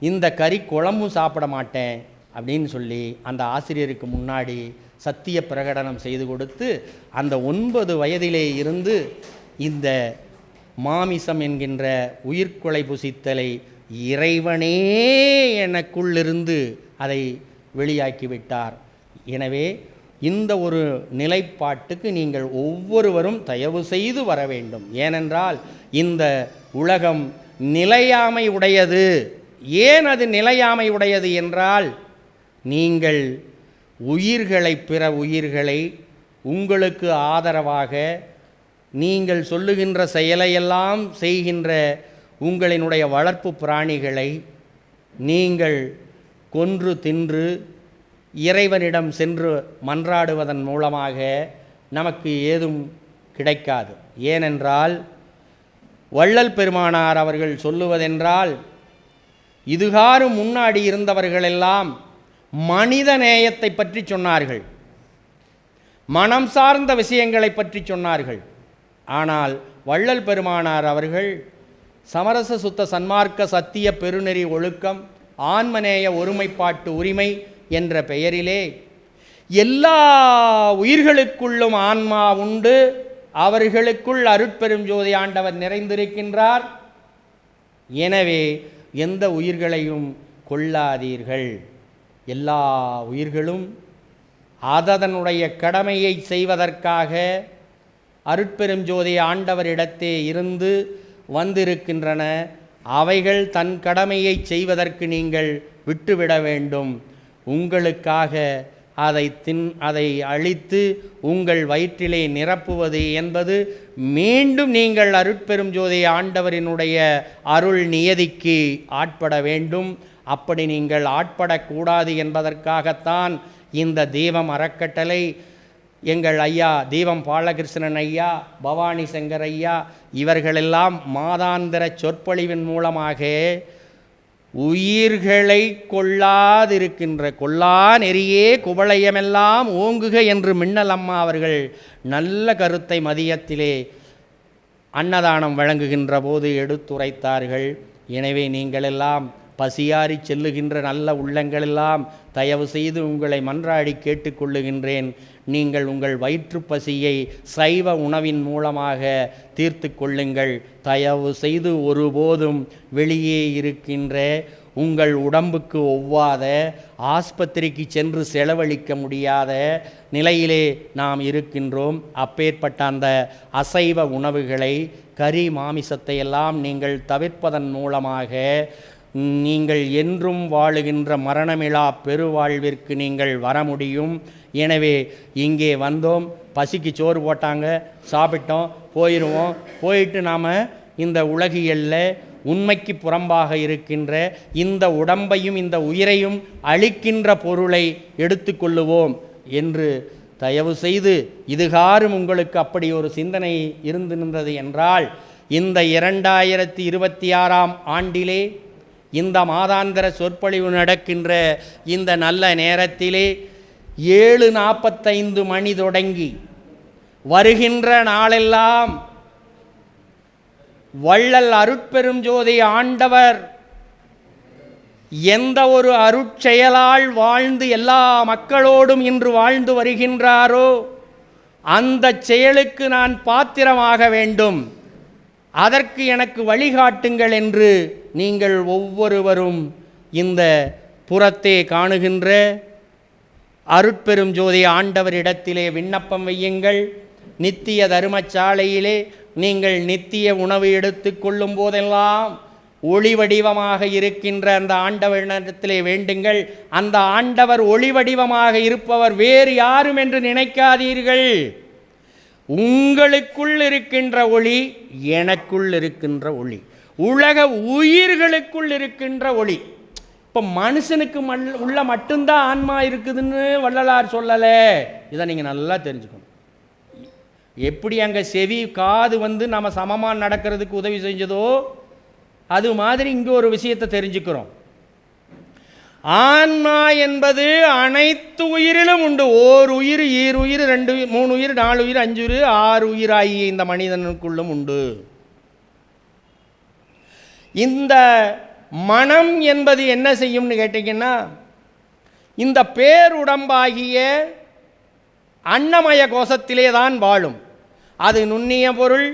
இந்த கறி குழம்பும் சாப்பிட மாட்டேன் அப்படின்னு சொல்லி அந்த ஆசிரியருக்கு முன்னாடி சத்திய பிரகடனம் செய்து கொடுத்து அந்த 9 வயதிலே இருந்து இந்த மாமிசம் என்கின்ற உயிர்கொலை புசித்தலை இறைவனே எனக்குள்ளிருந்து அதை வெளியாக்கிவிட்டார். எனவே இந்த ஒரு நிலைப்பாட்டுக்கு நீங்கள் ஒவ்வொருவரும் தயவு செய்து வர வேண்டும். ஏனென்றால் இந்த உலகம் நிலையாமை உடையது. ஏன் அது நிலையாமை உடையது என்றால், நீங்கள் பிற உயிர்களை உங்களுக்கு ஆதரவாக நீங்கள் சொல்லுகின்ற செயலையெல்லாம் செய்கின்ற உங்களினுடைய வளர்ப்பு பிராணிகளை நீங்கள் கொன்று தின்று இறைவனிடம் சென்று மன்றாடுவதன் மூலமாக நமக்கு ஏதும் கிடைக்காது. ஏனென்றால் வள்ளல் பெருமானார் அவர்கள் சொல்லுவதென்றால், இதுகாரும் முன்னாடி இருந்தவர்களெல்லாம் மனித நேயத்தை பற்றி சொன்னார்கள், மனம் சார்ந்த விஷயங்களை பற்றி சொன்னார்கள். ஆனால் வள்ளல் பெருமானார் அவர்கள் சமரச சுத்த சன்மார்க்க சத்திய பெருநெறி ஒழுக்கம் ஆன்மநேய ஒருமைப்பாட்டு உரிமை என்ற பெயரிலே எல்லா உயிர்களுக்குள்ளும் ஆன்மா உண்டு, அவர்களுக்குள் அருட்பெரும் ஜோதி ஆண்டவர் நிறைந்திருக்கின்றார். எனவே எந்த உயிர்களையும் கொல்லாதீர்கள். எல்லா உயிர்களும் அதனுடைய கடமையை செய்வதற்காக அருட்பெரும் ஜோதி ஆண்டவரிடத்தே இருந்து வந்திருக்கின்றன. அவைகள் தன் கடமையை செய்வதற்கு நீங்கள் விட்டுவிட வேண்டும். உங்களுக்காக அதை அழித்து உங்கள் வயிற்றிலே நிரப்புவது என்பது மீண்டும் நீங்கள் அருட்பெரும் ஜோதி ஆண்டவரினுடைய அருள் நியதிக்கு ஆட்பட வேண்டும். அப்படி நீங்கள் ஆட்படக்கூடாது என்பதற்காகத்தான் இந்த தீபம் அறக்கட்டளை எங்கள் ஐயா தீபம் பாலகிருஷ்ணன் ஐயா, பவானி சங்கர் ஐயா இவர்களெல்லாம் மாதாந்திர சொற்பொழிவின் மூலமாக உயிர்களை கொல்லா நெறியே குவளையமெல்லாம் ஓங்குக என்று மின்னல் அம்மா அவர்கள் நல்ல கருத்தை மதியத்திலே அன்னதானம் வழங்குகின்ற போது எடுத்துரைத்தார்கள். எனவே நீங்களெல்லாம் பசியாறி செல்லுகின்ற நல்ல உள்ளங்களெல்லாம் தயவு செய்து உங்களை மன்றாடி கேட்டுக்கொள்ளுகின்றேன். நீங்கள் உங்கள் வயிற்று பசியை சைவ உணவின் மூலமாக தீர்த்து கொள்ளுங்கள். தயவு செய்து ஒருபோதும் வெளியே இருக்கின்ற உங்கள் உடம்புக்கு ஒவ்வாத ஆஸ்பத்திரிக்கு சென்று செலவழிக்க முடியாத நிலையிலே நாம் இருக்கின்றோம். அப்பேற்பட்ட அந்த அசைவ உணவுகளை கறி மாமிசத்தை எல்லாம் நீங்கள் தவிர்ப்பதன் மூலமாக நீங்கள் என்றும் வாழுகின்ற மரணமிழா பெருவாழ்விற்கு நீங்கள் வர முடியும். எனவே இங்கே வந்தோம், பசிக்கு சோறு போட்டாங்க, சாப்பிட்டோம், போயிட்டு நாம் இந்த உலகியல்ல உண்மைக்கு புறம்பாக இருக்கின்ற இந்த உடம்பையும் இந்த உயிரையும் அழிக்கின்ற பொருளை எடுத்துக்கொள்ளுவோம் என்று தயவு செய்து இதுகாரும் உங்களுக்கு அப்படி ஒரு சிந்தனை இருந்திருந்தது என்றால் இந்த 2026ஆம் ஆண்டிலே இந்த மாதாந்திர சொற்பொழிவு நடக்கின்ற இந்த நல்ல நேரத்திலே 7:45 மணி தொடங்கி வருகின்ற நாளெல்லாம் வள்ளல் அருட்பெரும் ஜோதி ஆண்டவர் எந்த ஒரு அருட்செயலால் வாழ்ந்து எல்லா மக்களோடும் இன்று வாழ்ந்து வருகின்றாரோ அந்த செயலுக்கு நான் பாத்திரமாக வேண்டும், அதற்கு எனக்கு வழிகாட்டுங்கள் என்று நீங்கள் ஒவ்வொருவரும் இந்த புறத்தே காணுகின்ற அருட்பெரும் ஜோதி ஆண்டவரிடத்திலே விண்ணப்பம் வையுங்கள். நித்திய தர்மசாலையிலே நீங்கள் நித்திய உணவு எடுத்து கொள்ளும் போதெல்லாம் ஒளி வடிவமாக இருக்கின்ற அந்த ஆண்டவரிடத்திலே வேண்டுங்கள். அந்த ஆண்டவர் ஒளி வடிவமாக இருப்பவர் வேறு யாரும் என்று நினைக்காதீர்கள். உங்களுக்குள் இருக்கின்ற ஒளி எனக்குள் இருக்கின்ற ஒளி, உலக உயிர்களுக்குள் இருக்கின்ற ஒளி. இப்போ மனுஷனுக்கு உள்ள மட்டும்தான் ஆன்மா இருக்குதுன்னு வள்ளலார் சொல்லலை. இதை நீங்கள் நல்லா தெரிஞ்சுக்கணும். எப்படி அங்கே செவி காது நம்ம சமமாக நடக்கிறதுக்கு உதவி செஞ்சதோ அது மாதிரி இங்கே ஒரு விஷயத்தை தெரிஞ்சுக்கிறோம். ஆன்மா என்பது அனைத்து உயிரிலும் உண்டு. ஓர் உயிர், ஈர் உயிர், 2 உயிர், 3 உயிர், 4 உயிர், 5 உயிர், 6 உயிர் ஆகிய இந்த மனிதனுக்குள்ளும் உண்டு. இந்த மனம் என்பது என்ன செய்யும்னு கேட்டீங்கன்னா, இந்த பேருடம்பாகிய அன்னமய கோஷத்திலே தான் வாழும். அது நுண்ணிய பொருள்,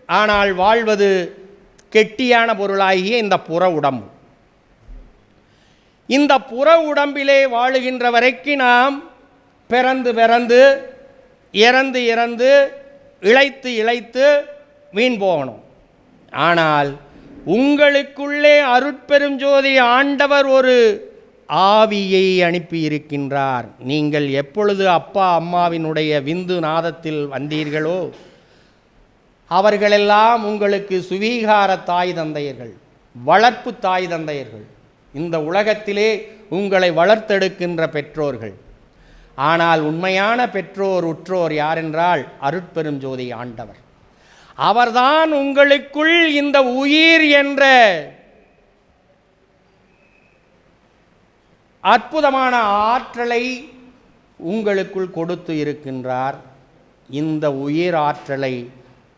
ஆனால் வாழ்வது கெட்டியான பொருளாகிய இந்த புற உடம்பு. இந்த புற உடம்பிலே வாழுகின்ற வரைக்கும் நாம் பிறந்து இறந்து இழைத்து வீண் போகணும். ஆனால் உங்களுக்குள்ளே அருட்பெரும் ஜோதி ஆண்டவர் ஒரு ஆவியை அனுப்பி இருக்கின்றார். நீங்கள் எப்பொழுது அப்பா அம்மாவினுடைய விந்து நாதத்தில் வந்தீர்களோ அவர்களெல்லாம் உங்களுக்கு சுவீகார தாய் தந்தையர்கள், வளர்ப்பு தாய் தந்தையர்கள், இந்த உலகத்திலே உங்களை வளர்த்தெடுக்கின்ற பெற்றோர்கள். ஆனால் உண்மையான பெற்றோர் உற்றோர் யாரென்றால் அருட்பெரும் ஜோதி ஆண்டவர். அவர்தான் உங்களுக்குள் இந்த உயிர் என்ற அற்புதமான ஆற்றலை உங்களுக்குள் கொடுத்து இருக்கின்றார். இந்த உயிர் ஆற்றலை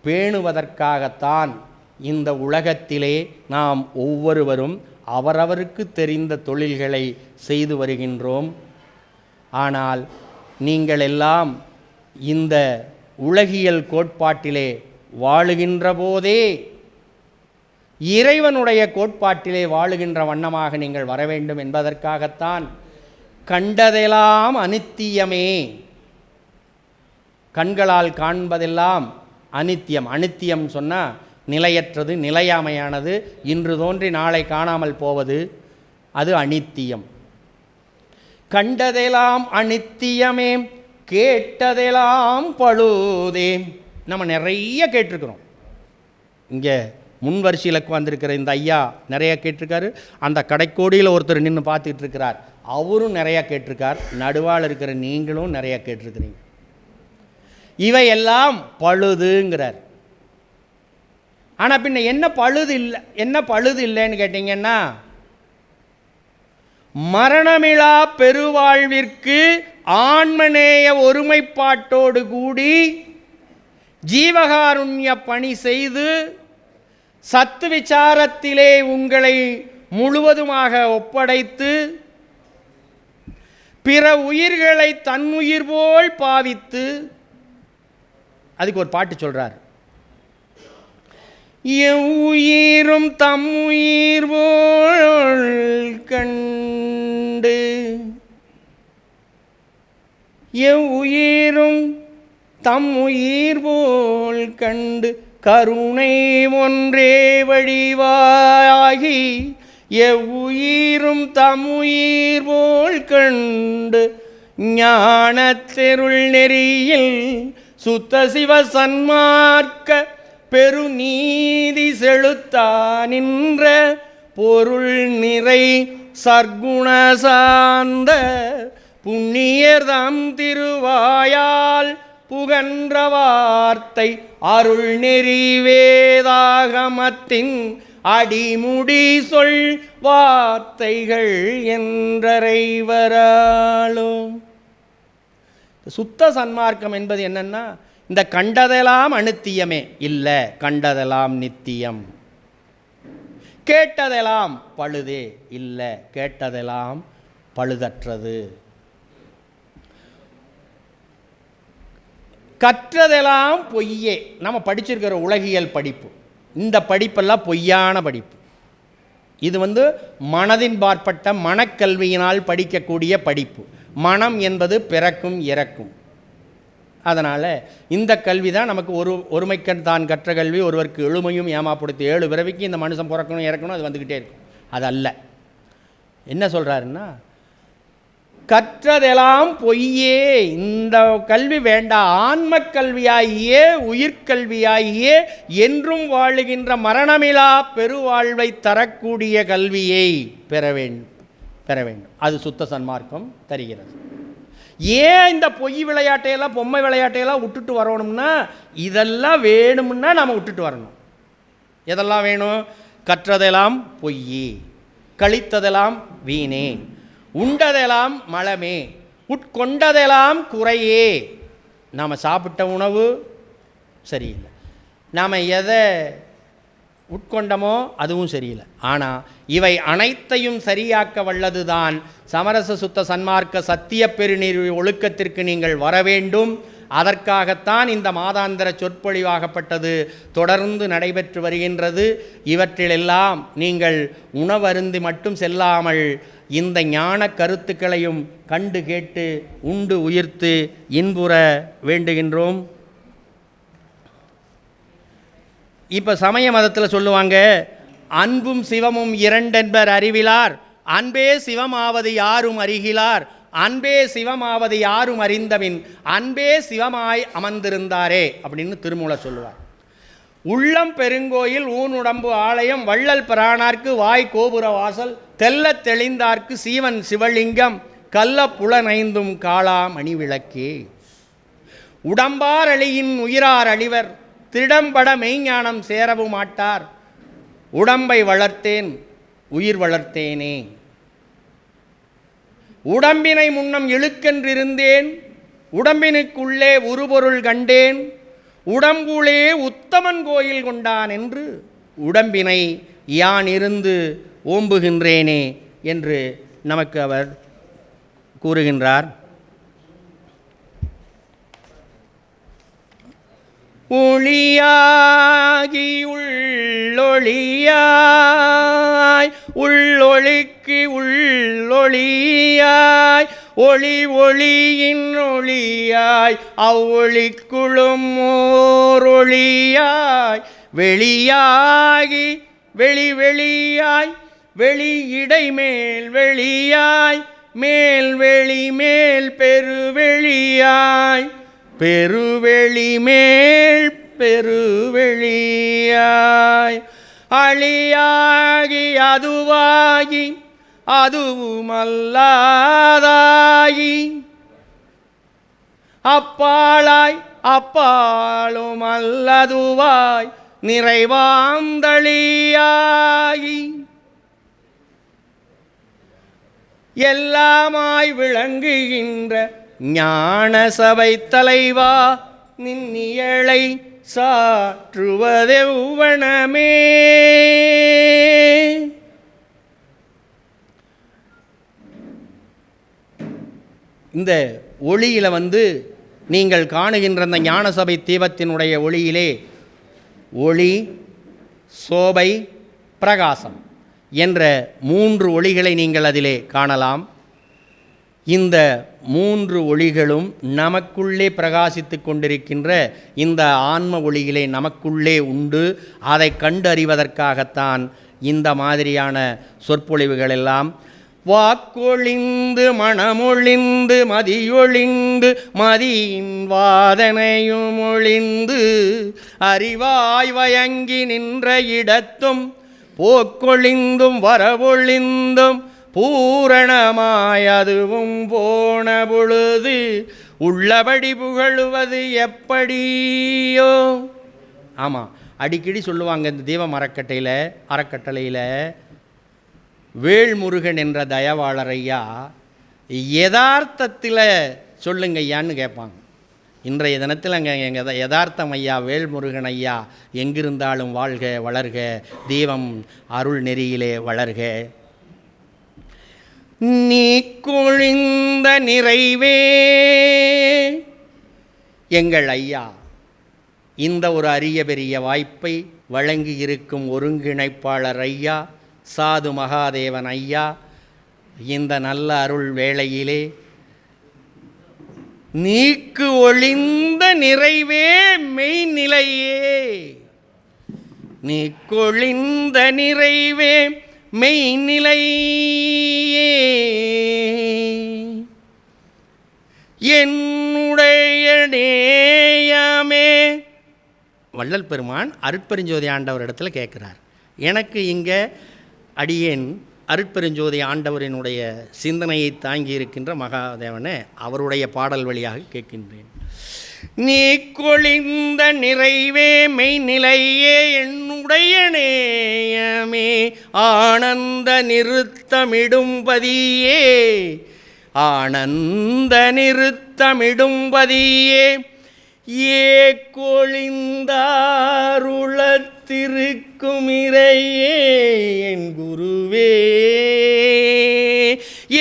பேணுவதற்காகத்தான் இந்த உலகத்திலே நாம் ஒவ்வொருவரும் அவரவருக்கு தெரிந்த தொழில்களை செய்து வருகின்றோம். ஆனால் நீங்கள் எல்லாம் இந்த உலகியல் கோட்பாட்டிலே வாழுகின்ற போதே இறைவனுடைய கோட்பாட்டிலே வாழுகின்ற வண்ணமாக நீங்கள் வர வேண்டும் என்பதற்காகத்தான் கண்டதெல்லாம் அனித்தியமே, கண்களால் காண்பதெல்லாம் அனித்தியம். அனித்தியம் சொன்னால் நிலையற்றது, நிலையாமையானது, இன்று தோன்றி நாளை காணாமல் போவது, அது அனித்தியம். கண்டதெல்லாம் அனித்தியமே கேட்டதெல்லாம் பழுதே. நம்ம நிறைய கேட்டிருக்கிறோம். இங்கே முன் வரிசையில் வந்திருக்கிற இந்த ஐயா நிறைய கேட்டிருக்காரு. அந்த கடைக்கோடியில் ஒருத்தர் நின்று பார்த்துக்கிட்டு இருக்கிறார், அவரும் நிறையா கேட்டிருக்கார். நடுவால் இருக்கிற நீங்களும் நிறையா கேட்டிருக்கிறீங்க. இவையெல்லாம் பழுதுங்கிறார். ஆனால் பின்ன என்ன பழுது இல்லைன்னு கேட்டிங்கன்னா, மரணமிழா பெருவாழ்விற்கு ஆன்மநேய ஒருமைப்பாட்டோடு கூடி ஜீவகாருண்ய பணி செய்து சத்து விசாரத்திலே உங்களை முழுவதுமாக ஒப்படைத்து பிற உயிர்களை தன்னுயிர் போல் பாவித்து, அதுக்கு ஒரு பாட்டு சொல்றார். எவ்வுயிரும் தம் உயிர் போல் கண்டு, எவ்வுயிரும் தம் உயிர் போல் கண்டு கருணை ஒன்றே வழிவாகி, எவ்வுயிரும் தம் உயிர் போல் கண்டு ஞானத்தெருள் நெறியில் சுத்த சிவ சன்மார்க்க பெருநீதி செலுத்தா நின்ற பொருள் நிறை சர்க்குண சார்ந்த புண்ணியர்தம் திருவாயால் புகன்ற வார்த்தை அருள் நெறி வேதாகமத்தின் அடிமுடி சொல் வார்த்தைகள் என்றறைவராலும். சுத்த சன்மார்க்கம் என்பது என்னன்னா, இந்த கண்டதெல்லாம் அனித்தியமே இல்லை, கண்டதெல்லாம் நித்தியம். கேட்டதெல்லாம் பழுதே இல்லை, கேட்டதெல்லாம் பழுதற்றது. கற்றதெல்லாம் பொய்யே. நம்ம படிச்சிருக்கிற உலகியல் படிப்பு, இந்த படிப்பெல்லாம் பொய்யான படிப்பு. இது மனதின் பாற்பட்ட மனக்கல்வியினால் படிக்கக்கூடிய படிப்பு. மனம் என்பது பிறக்கும் இறக்கும். அதனால் இந்த கல்வி தான் நமக்கு ஒருமைக்கண் தான் கற்ற கல்வி ஒருவருக்கு எழுமையும் ஏமாப்படுத்தி 7 பிறவிக்கு இந்த மனுஷன் பிறக்கணும் இறக்கணும், அது வந்துக்கிட்டே இருக்கும். அது அல்ல. என்ன சொல்கிறாருன்னா, கற்றதெல்லாம் பொய்யே, இந்த கல்வி வேண்டாம், ஆன்ம கல்வியாகியே உயிர்கல்வியாகியே என்றும் வாழுகின்ற மரணமிலா பெருவாழ்வை தரக்கூடிய கல்வியை பெற வேண்டும். அது சுத்த சன்மார்க்கம் தருகிறது. ஏன் இந்த பொய் விளையாட்டையெல்லாம் பொம்மை விளையாட்டையெல்லாம் விட்டுட்டு வரணும்னா, இதெல்லாம் வேணும்னா நாம் விட்டுட்டு வரணும். எதெல்லாம் வேணும்? கற்றதெல்லாம் பொய்யே, கழித்ததெல்லாம் வீணே, உண்டதெல்லாம் மலமே, உட்கொண்டதெல்லாம் குறையே. நாம் சாப்பிட்ட உணவு சரியில்லை, நாம் எதை உட்கொண்டமோ அதுவும் சரியில்லை. ஆனால் இவை அனைத்தையும் சரியாக்க வல்லது தான் சமரச சுத்த சன்மார்க்க சத்திய பெருநீர் ஒழுக்கத்திற்கு நீங்கள் வர வேண்டும். அதற்காகத்தான் இந்த மாதாந்திர சொற்பொழிவாகப்பட்டது தொடர்ந்து நடைபெற்று வருகின்றது. இவற்றிலெல்லாம் நீங்கள் உணவருந்தி மட்டும் செல்லாமல் இந்த ஞான கருத்துக்களையும் கண்டு கேட்டு உண்டு உயிர்த்து இன்புற வேண்டுகின்றோம். இப்போ சமய மதத்தில் சொல்லுவாங்க, அன்பும் சிவமும் இரண்டென்பர் அறிவிலார், அன்பே சிவமாவது யாரும் அறிகிலார், அன்பே சிவமாவது யாரும் அறிந்தபின் அன்பே சிவமாய் அமர்ந்திருந்தாரே அப்படின்னு திருமூலர் சொல்லுவார். உள்ளம் பெருங்கோயில் ஊனுடம்பு ஆலயம் வள்ளல் பிரானார்க்கு வாய் கோபுர வாசல் தெல்ல தெளிந்தார்க்கு சீவன் சிவலிங்கம் கல்ல புலனைந்தும் காளா மணி விளக்கே. உடம்பார் அழியின் உயிரார் அழிவர் திடம்பட மெய்ஞானம் சேரவும் மாட்டார், உடம்பை வளர்த்தேன் உயிர் வளர்த்தேனே. உடம்பினை முன்னம் இழுக்கென்றிருந்தேன் உடம்பினுக்குள்ளே உருபொருள் கண்டேன், உடம்புளே உத்தமன் கோயில் கொண்டான் என்று உடம்பினை யான் இருந்து ஓம்புகின்றேனே என்று நமக்கு அவர் கூறுகின்றார். ஒளியாகி உள்ளொளியாய் உள்ளொளிக்கு உள்ளொளியாய் ஒளி ஒளியின் ஒளியாய் அவ்வொளிக்குளும் ஓரொளியாய் வெளியாகி வெளி வெளியாய் வெளி இடைமேல் வெளியாய் மேல் வெளி மேல் பெருவெளியாய் பெருவெளி மேல் பெருவெளியாய் அழியாகி அதுவாகி அதுவுமல்லாதாகி அப்பாளாய் அப்பாலும் அல்லதுவாய் நிறைவாந்தளியாகி எல்லாமாய் விளங்குகின்ற ஞான சபை தலைவா நின்னியலை சாற்றுவதெவ்வனமே. இந்த ஒளியில் நீங்கள் காணுகின்ற அந்த ஞான சபை தீபத்தினுடைய ஒளியிலே ஒளி, சோபை, பிரகாசம் என்ற 3 ஒளிகளை நீங்கள் அதிலே காணலாம். இந்த 3 ஒளிகளும் நமக்குள்ளே பிரகாசித்து கொண்டிருக்கின்ற இந்த ஆன்ம ஒளியிலே நமக்குள்ளே உண்டு. அதை கண்டறிவதற்காகத்தான் இந்த மாதிரியான சொற்பொழிவுகளெல்லாம். வாக்கொழிந்து மனமொழிந்து மதியொழிந்து மதியின் வாதனையும் ஒழிந்து அறிவாய் வயங்கி நின்ற இடத்தும் போக்கொழிந்தும் வரவொழிந்தும் பூரணமாய் அதுவும் போன பொழுது உள்ளபடி புகழுவது எப்படியோ. ஆமாம், அடிக்கடி சொல்லுவாங்க இந்த தீபம் அறக்கட்டளையில் வேல்முருகன் என்ற தயவாளர் ஐயா யதார்த்தத்தில் சொல்லுங்க ஐயான்னு கேட்பாங்க. இன்றைய தினத்தில் அங்கே எங்கள் யதார்த்தம் ஐயா வேல்முருகன் ஐயா எங்கிருந்தாலும் வாழ்க வளர்க, தீபம் அருள் நெறியிலே வளர்க. நீ குழிந்த நிறைவே எங்கள் ஐயா இந்த ஒரு அரிய பெரிய வாய்ப்பை வழங்கி இருக்கும் ஒருங்கிணைப்பாளர் ஐயா சாது மகாதேவன் ஐயா இந்த நல்ல அருள் வேளையிலே நீக்கு ஒளிந்த நிறைவே மெய்நிலையே, நீக்கொழிந்த நிறைவே மெய்நிலையே என்னுடைய நேயமே. வள்ளல் பெருமான் அருட்பெருஞ்சோதி ஆண்டவர் இடத்துல கேட்குறார், எனக்கு இங்கே அடியேன் அருட்பெருஞ்சோதி ஆண்டவரினுடைய சிந்தனையை தாங்கி இருக்கின்ற மகாதேவனை அவருடைய பாடல் வழியாக கேட்கின்றேன். நீ கொழிந்த நிறைவே மெய்நிலையே என்னுடைய நேயமே ஆனந்த நிறுத்தமிடும்பதியே, ஆனந்த நிறுத்தமிடும்பதியே ஏ கொழிந்தாருளத்திருக்குமிரையே என் குருவே,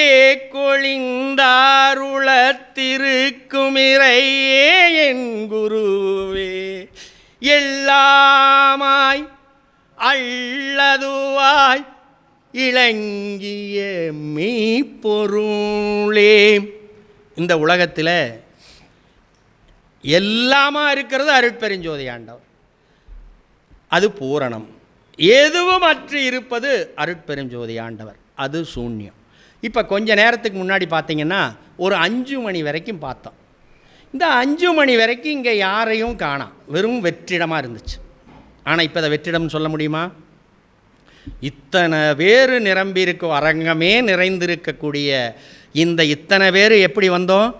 ஏ கொழிந்தாருளத்திருக்குமிரையே என் குருவே எல்லாமாய் அல்லதுவாய் இளங்கிய மெய்ப்பொருளே. இந்த உலகத்தில் எல்லாமா இருக்கிறது அருட்பெருஞ்சோதி ஆண்டவர், அது பூரணம். எதுவும் அற்று இருப்பது அருட்பெருஞ்சோதி ஆண்டவர், அது சூன்யம். இப்போ கொஞ்ச நேரத்துக்கு முன்னாடி பார்த்தீங்கன்னா ஒரு 5 மணி வரைக்கும் பார்த்தோம். இந்த 5 மணி வரைக்கும் இங்கே யாரையும் காணோம், வெறும் வெற்றிடமாக இருந்துச்சு. ஆனால் இப்போ அதை வெற்றிடம்னு சொல்ல முடியுமா? இத்தனை பேர் நிரம்பியிருக்க அரங்கமே நிறைந்திருக்கக்கூடிய இந்த இத்தனை பேர் எப்படி வந்தோம்?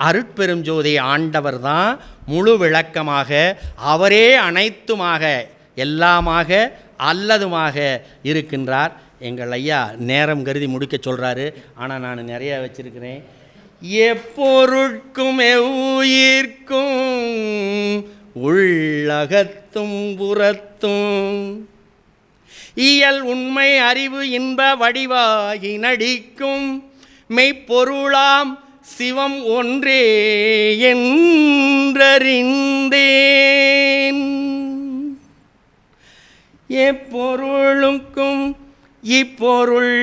அருட்பெருஞ்சோதி ஆண்டவர் தான் முழு விளக்கமாக, அவரே அனைத்துமாக எல்லாமாக அல்லதுமாக இருக்கின்றார். எங்கள் ஐயா நேரம் கருதி முடிக்க சொல்கிறாரு, ஆனால் நான் நிறையா வச்சிருக்கிறேன். எப்பொருட்கும் எவ்வுயிர்க்கும் உள்ளகத்தும் புறத்தும் இயல் உண்மை அறிவு இன்ப வடிவாகி நடிக்கும் மெய்ப்பொருளாம் சிவம் ஒன்றே என்றறிந்தேன். எப்பொருளுக்கும் இப்பொருள்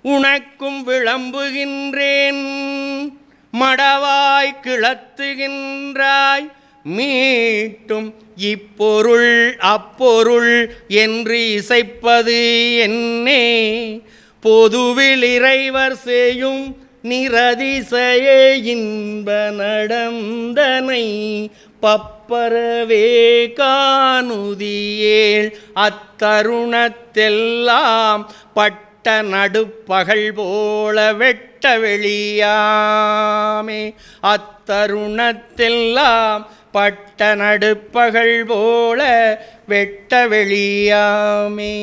உனக்கும் விளம்புகின்றேன், மடவாய் கிளத்துகின்றாய் மீட்டும் இப்பொருள் அப்பொருள் என்று இசைப்பது என்னே. பொதுவில் இறைவர் செய்யும் நிரதிசய இன்ப நடந்தனை பப்பரவே காணுதியேள் அத்தருணத்தெல்லாம் பட்ட நடுப்பகல் போல வெட்ட வெளியாமே. அத்தருணத்தெல்லாம் பட்ட நடுப்பகல் போல வெட்ட வெளியாமே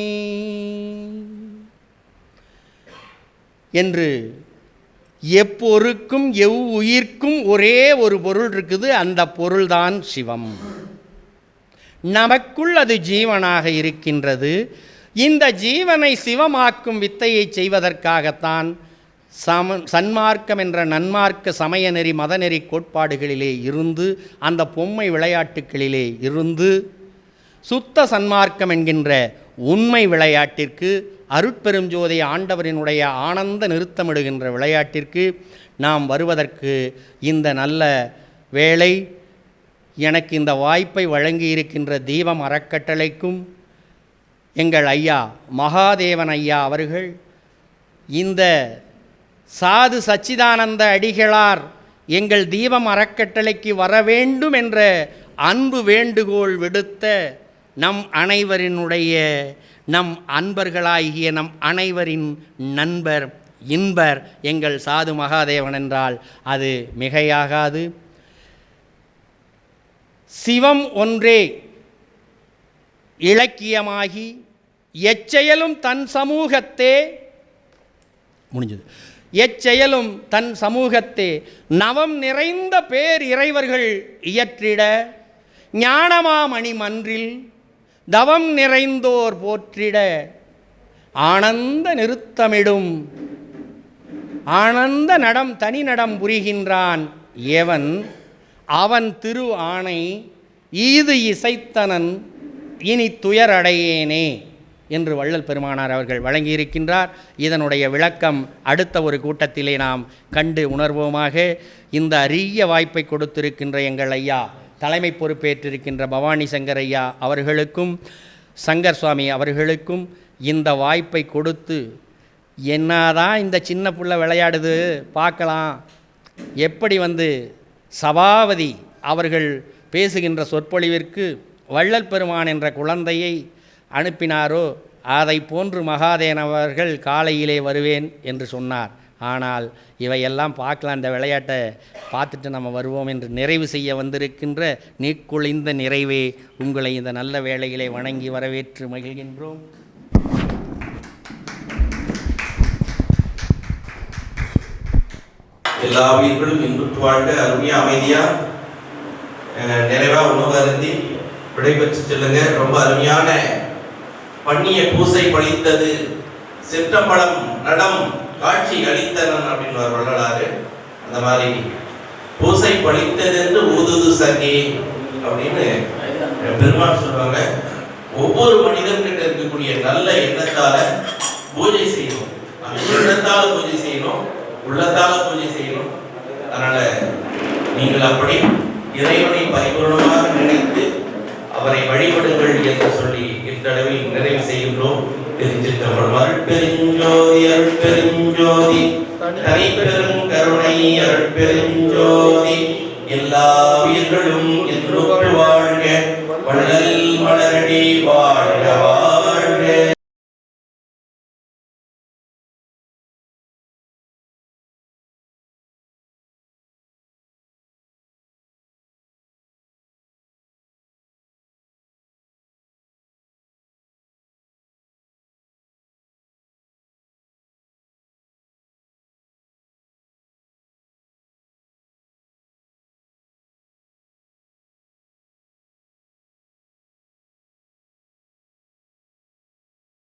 என்று எப்பொருக்கும் எவ்வுயிர்க்கும் ஒரே ஒரு பொருள் இருக்குது. அந்த பொருள்தான் சிவம். நமக்குள் அது ஜீவனாக இருக்கின்றது. இந்த ஜீவனை சிவமாக்கும் வித்தையை செய்வதற்காகத்தான் சன்மார்க்கம் என்ற நன்மார்க்க சமய நெறி மதநெறி கோட்பாடுகளிலே இருந்து அந்த பொம்மை விளையாட்டுகளிலே இருந்து சுத்த சன்மார்க்கம் என்கின்ற உண்மை விளையாட்டிற்கு, அருட்பெருஞ்சோதி ஆண்டவரினுடைய ஆனந்த நிறுத்தமிடுகின்ற விளையாட்டிற்கு நாம் வருவதற்கு இந்த நல்ல வேளை, எனக்கு இந்த வாய்ப்பை வழங்கியிருக்கின்ற தீபம் அறக்கட்டளைக்கும் எங்கள் ஐயா மகாதேவன் ஐயா அவர்கள் இந்த சாது சச்சிதானந்த அடிகளார் எங்கள் தீபம் அறக்கட்டளைக்கு வர வேண்டும் என்ற அன்பு வேண்டுகோள் விடுத்த நம் அனைவரினுடைய நம் அன்பர்களாகிய நம் அனைவரின் நண்பர் இன்பர் எங்கள் சாது மகாதேவன் என்றால் அது மிகையாகாது. சிவம் ஒன்றே இலக்கியமாகி எச்செயலும் தன் சமூகத்தே முடிஞ்சது. எச்செயலும் தன் சமூகத்தே நவம் நிறைந்த பேர் இறைவர்கள் இயற்றிட ஞானமாமணி மன்றில் தவம் நிறைந்தோர் போற்றிட ஆனந்த நிறுத்தமிடும் ஆனந்த நடம் தனி நடம் புரிகின்றான் எவன் அவன் திரு ஆணை ஈது இசைத்தனன் இனி துயரடையேனே என்று வள்ளல் பெருமானார் அவர்கள் வழங்கியிருக்கின்றார். இதனுடைய விளக்கம் அடுத்த ஒரு கூட்டத்திலே நாம் கண்டு உணர்வோமாக. இந்த அரிய வாய்ப்பை கொடுத்திருக்கின்ற எங்கள் ஐயா, தலைமை பொறுப்பேற்றிருக்கின்ற பவானி சங்கர் ஐயா அவர்களுக்கும் சங்கர் சுவாமி அவர்களுக்கும் இந்த வாய்ப்பை கொடுத்து, என்னதான் இந்த சின்ன புள்ள விளையாடுது பார்க்கலாம், எப்படி சபாபதி அவர்கள் பேசுகின்ற சொற்பொழிவிற்கு வள்ளல் பெருமான் என்ற குழந்தையை அனுப்பினாரோ அதை போன்று மகாதேவன் அவர்கள் காலையிலே வருவேன் என்று சொன்னார். ஆனால் இவையெல்லாம் பார்க்கலாம், இந்த விளையாட்டை பார்த்துட்டு நம்ம வருவோம் என்று நிறைவு செய்ய வந்திருக்கின்ற நீக்குழிந்த நிறைவே உங்களை இந்த நல்ல வேளையிலே வணங்கி வரவேற்று மகிழ்கின்றோம். எல்லா உயிர்களும் இன்புற்று வாழ்க, அருமையா அமைதியா நிறைவா உணவு அருந்தி விடைபெற்று செல்லுங்க. ரொம்ப அருமையான பண்ணிய பூசை பழித்தது சிற்றம்பலம் நடம் காட்சி அளித்தனன் அப்படின்னு வள்ளலாறு. அந்த மாதிரி பூசை பழித்தது என்று ஊதுது சங்கி அப்படின்னு பெருமாள் சொல்லுவாங்க. ஒவ்வொரு மனிதன்கிட்ட இருக்கக்கூடிய நல்ல எண்ணத்தால பூஜை செய்யணும். அந்த எண்ணத்தால பூஜை செய்யணும், உள்ளத்தால பூஜை செய்யணும். அதனால நீங்கள் அப்படி இறைவனை பரிபூர்ணமாக நினைத்து அவரை வழிபடுங்கள் என்று சொல்லி இத்தளவில் நிறைவு செய்கின்றோம். திருச்சிற்றம்பலம். அருட்பெருஞ்சோதி அருட்பெருஞ்சோதி தனிப்பெரும் கருணை அருட்பெருஞ்சோதி எல்லா உயிர்களும்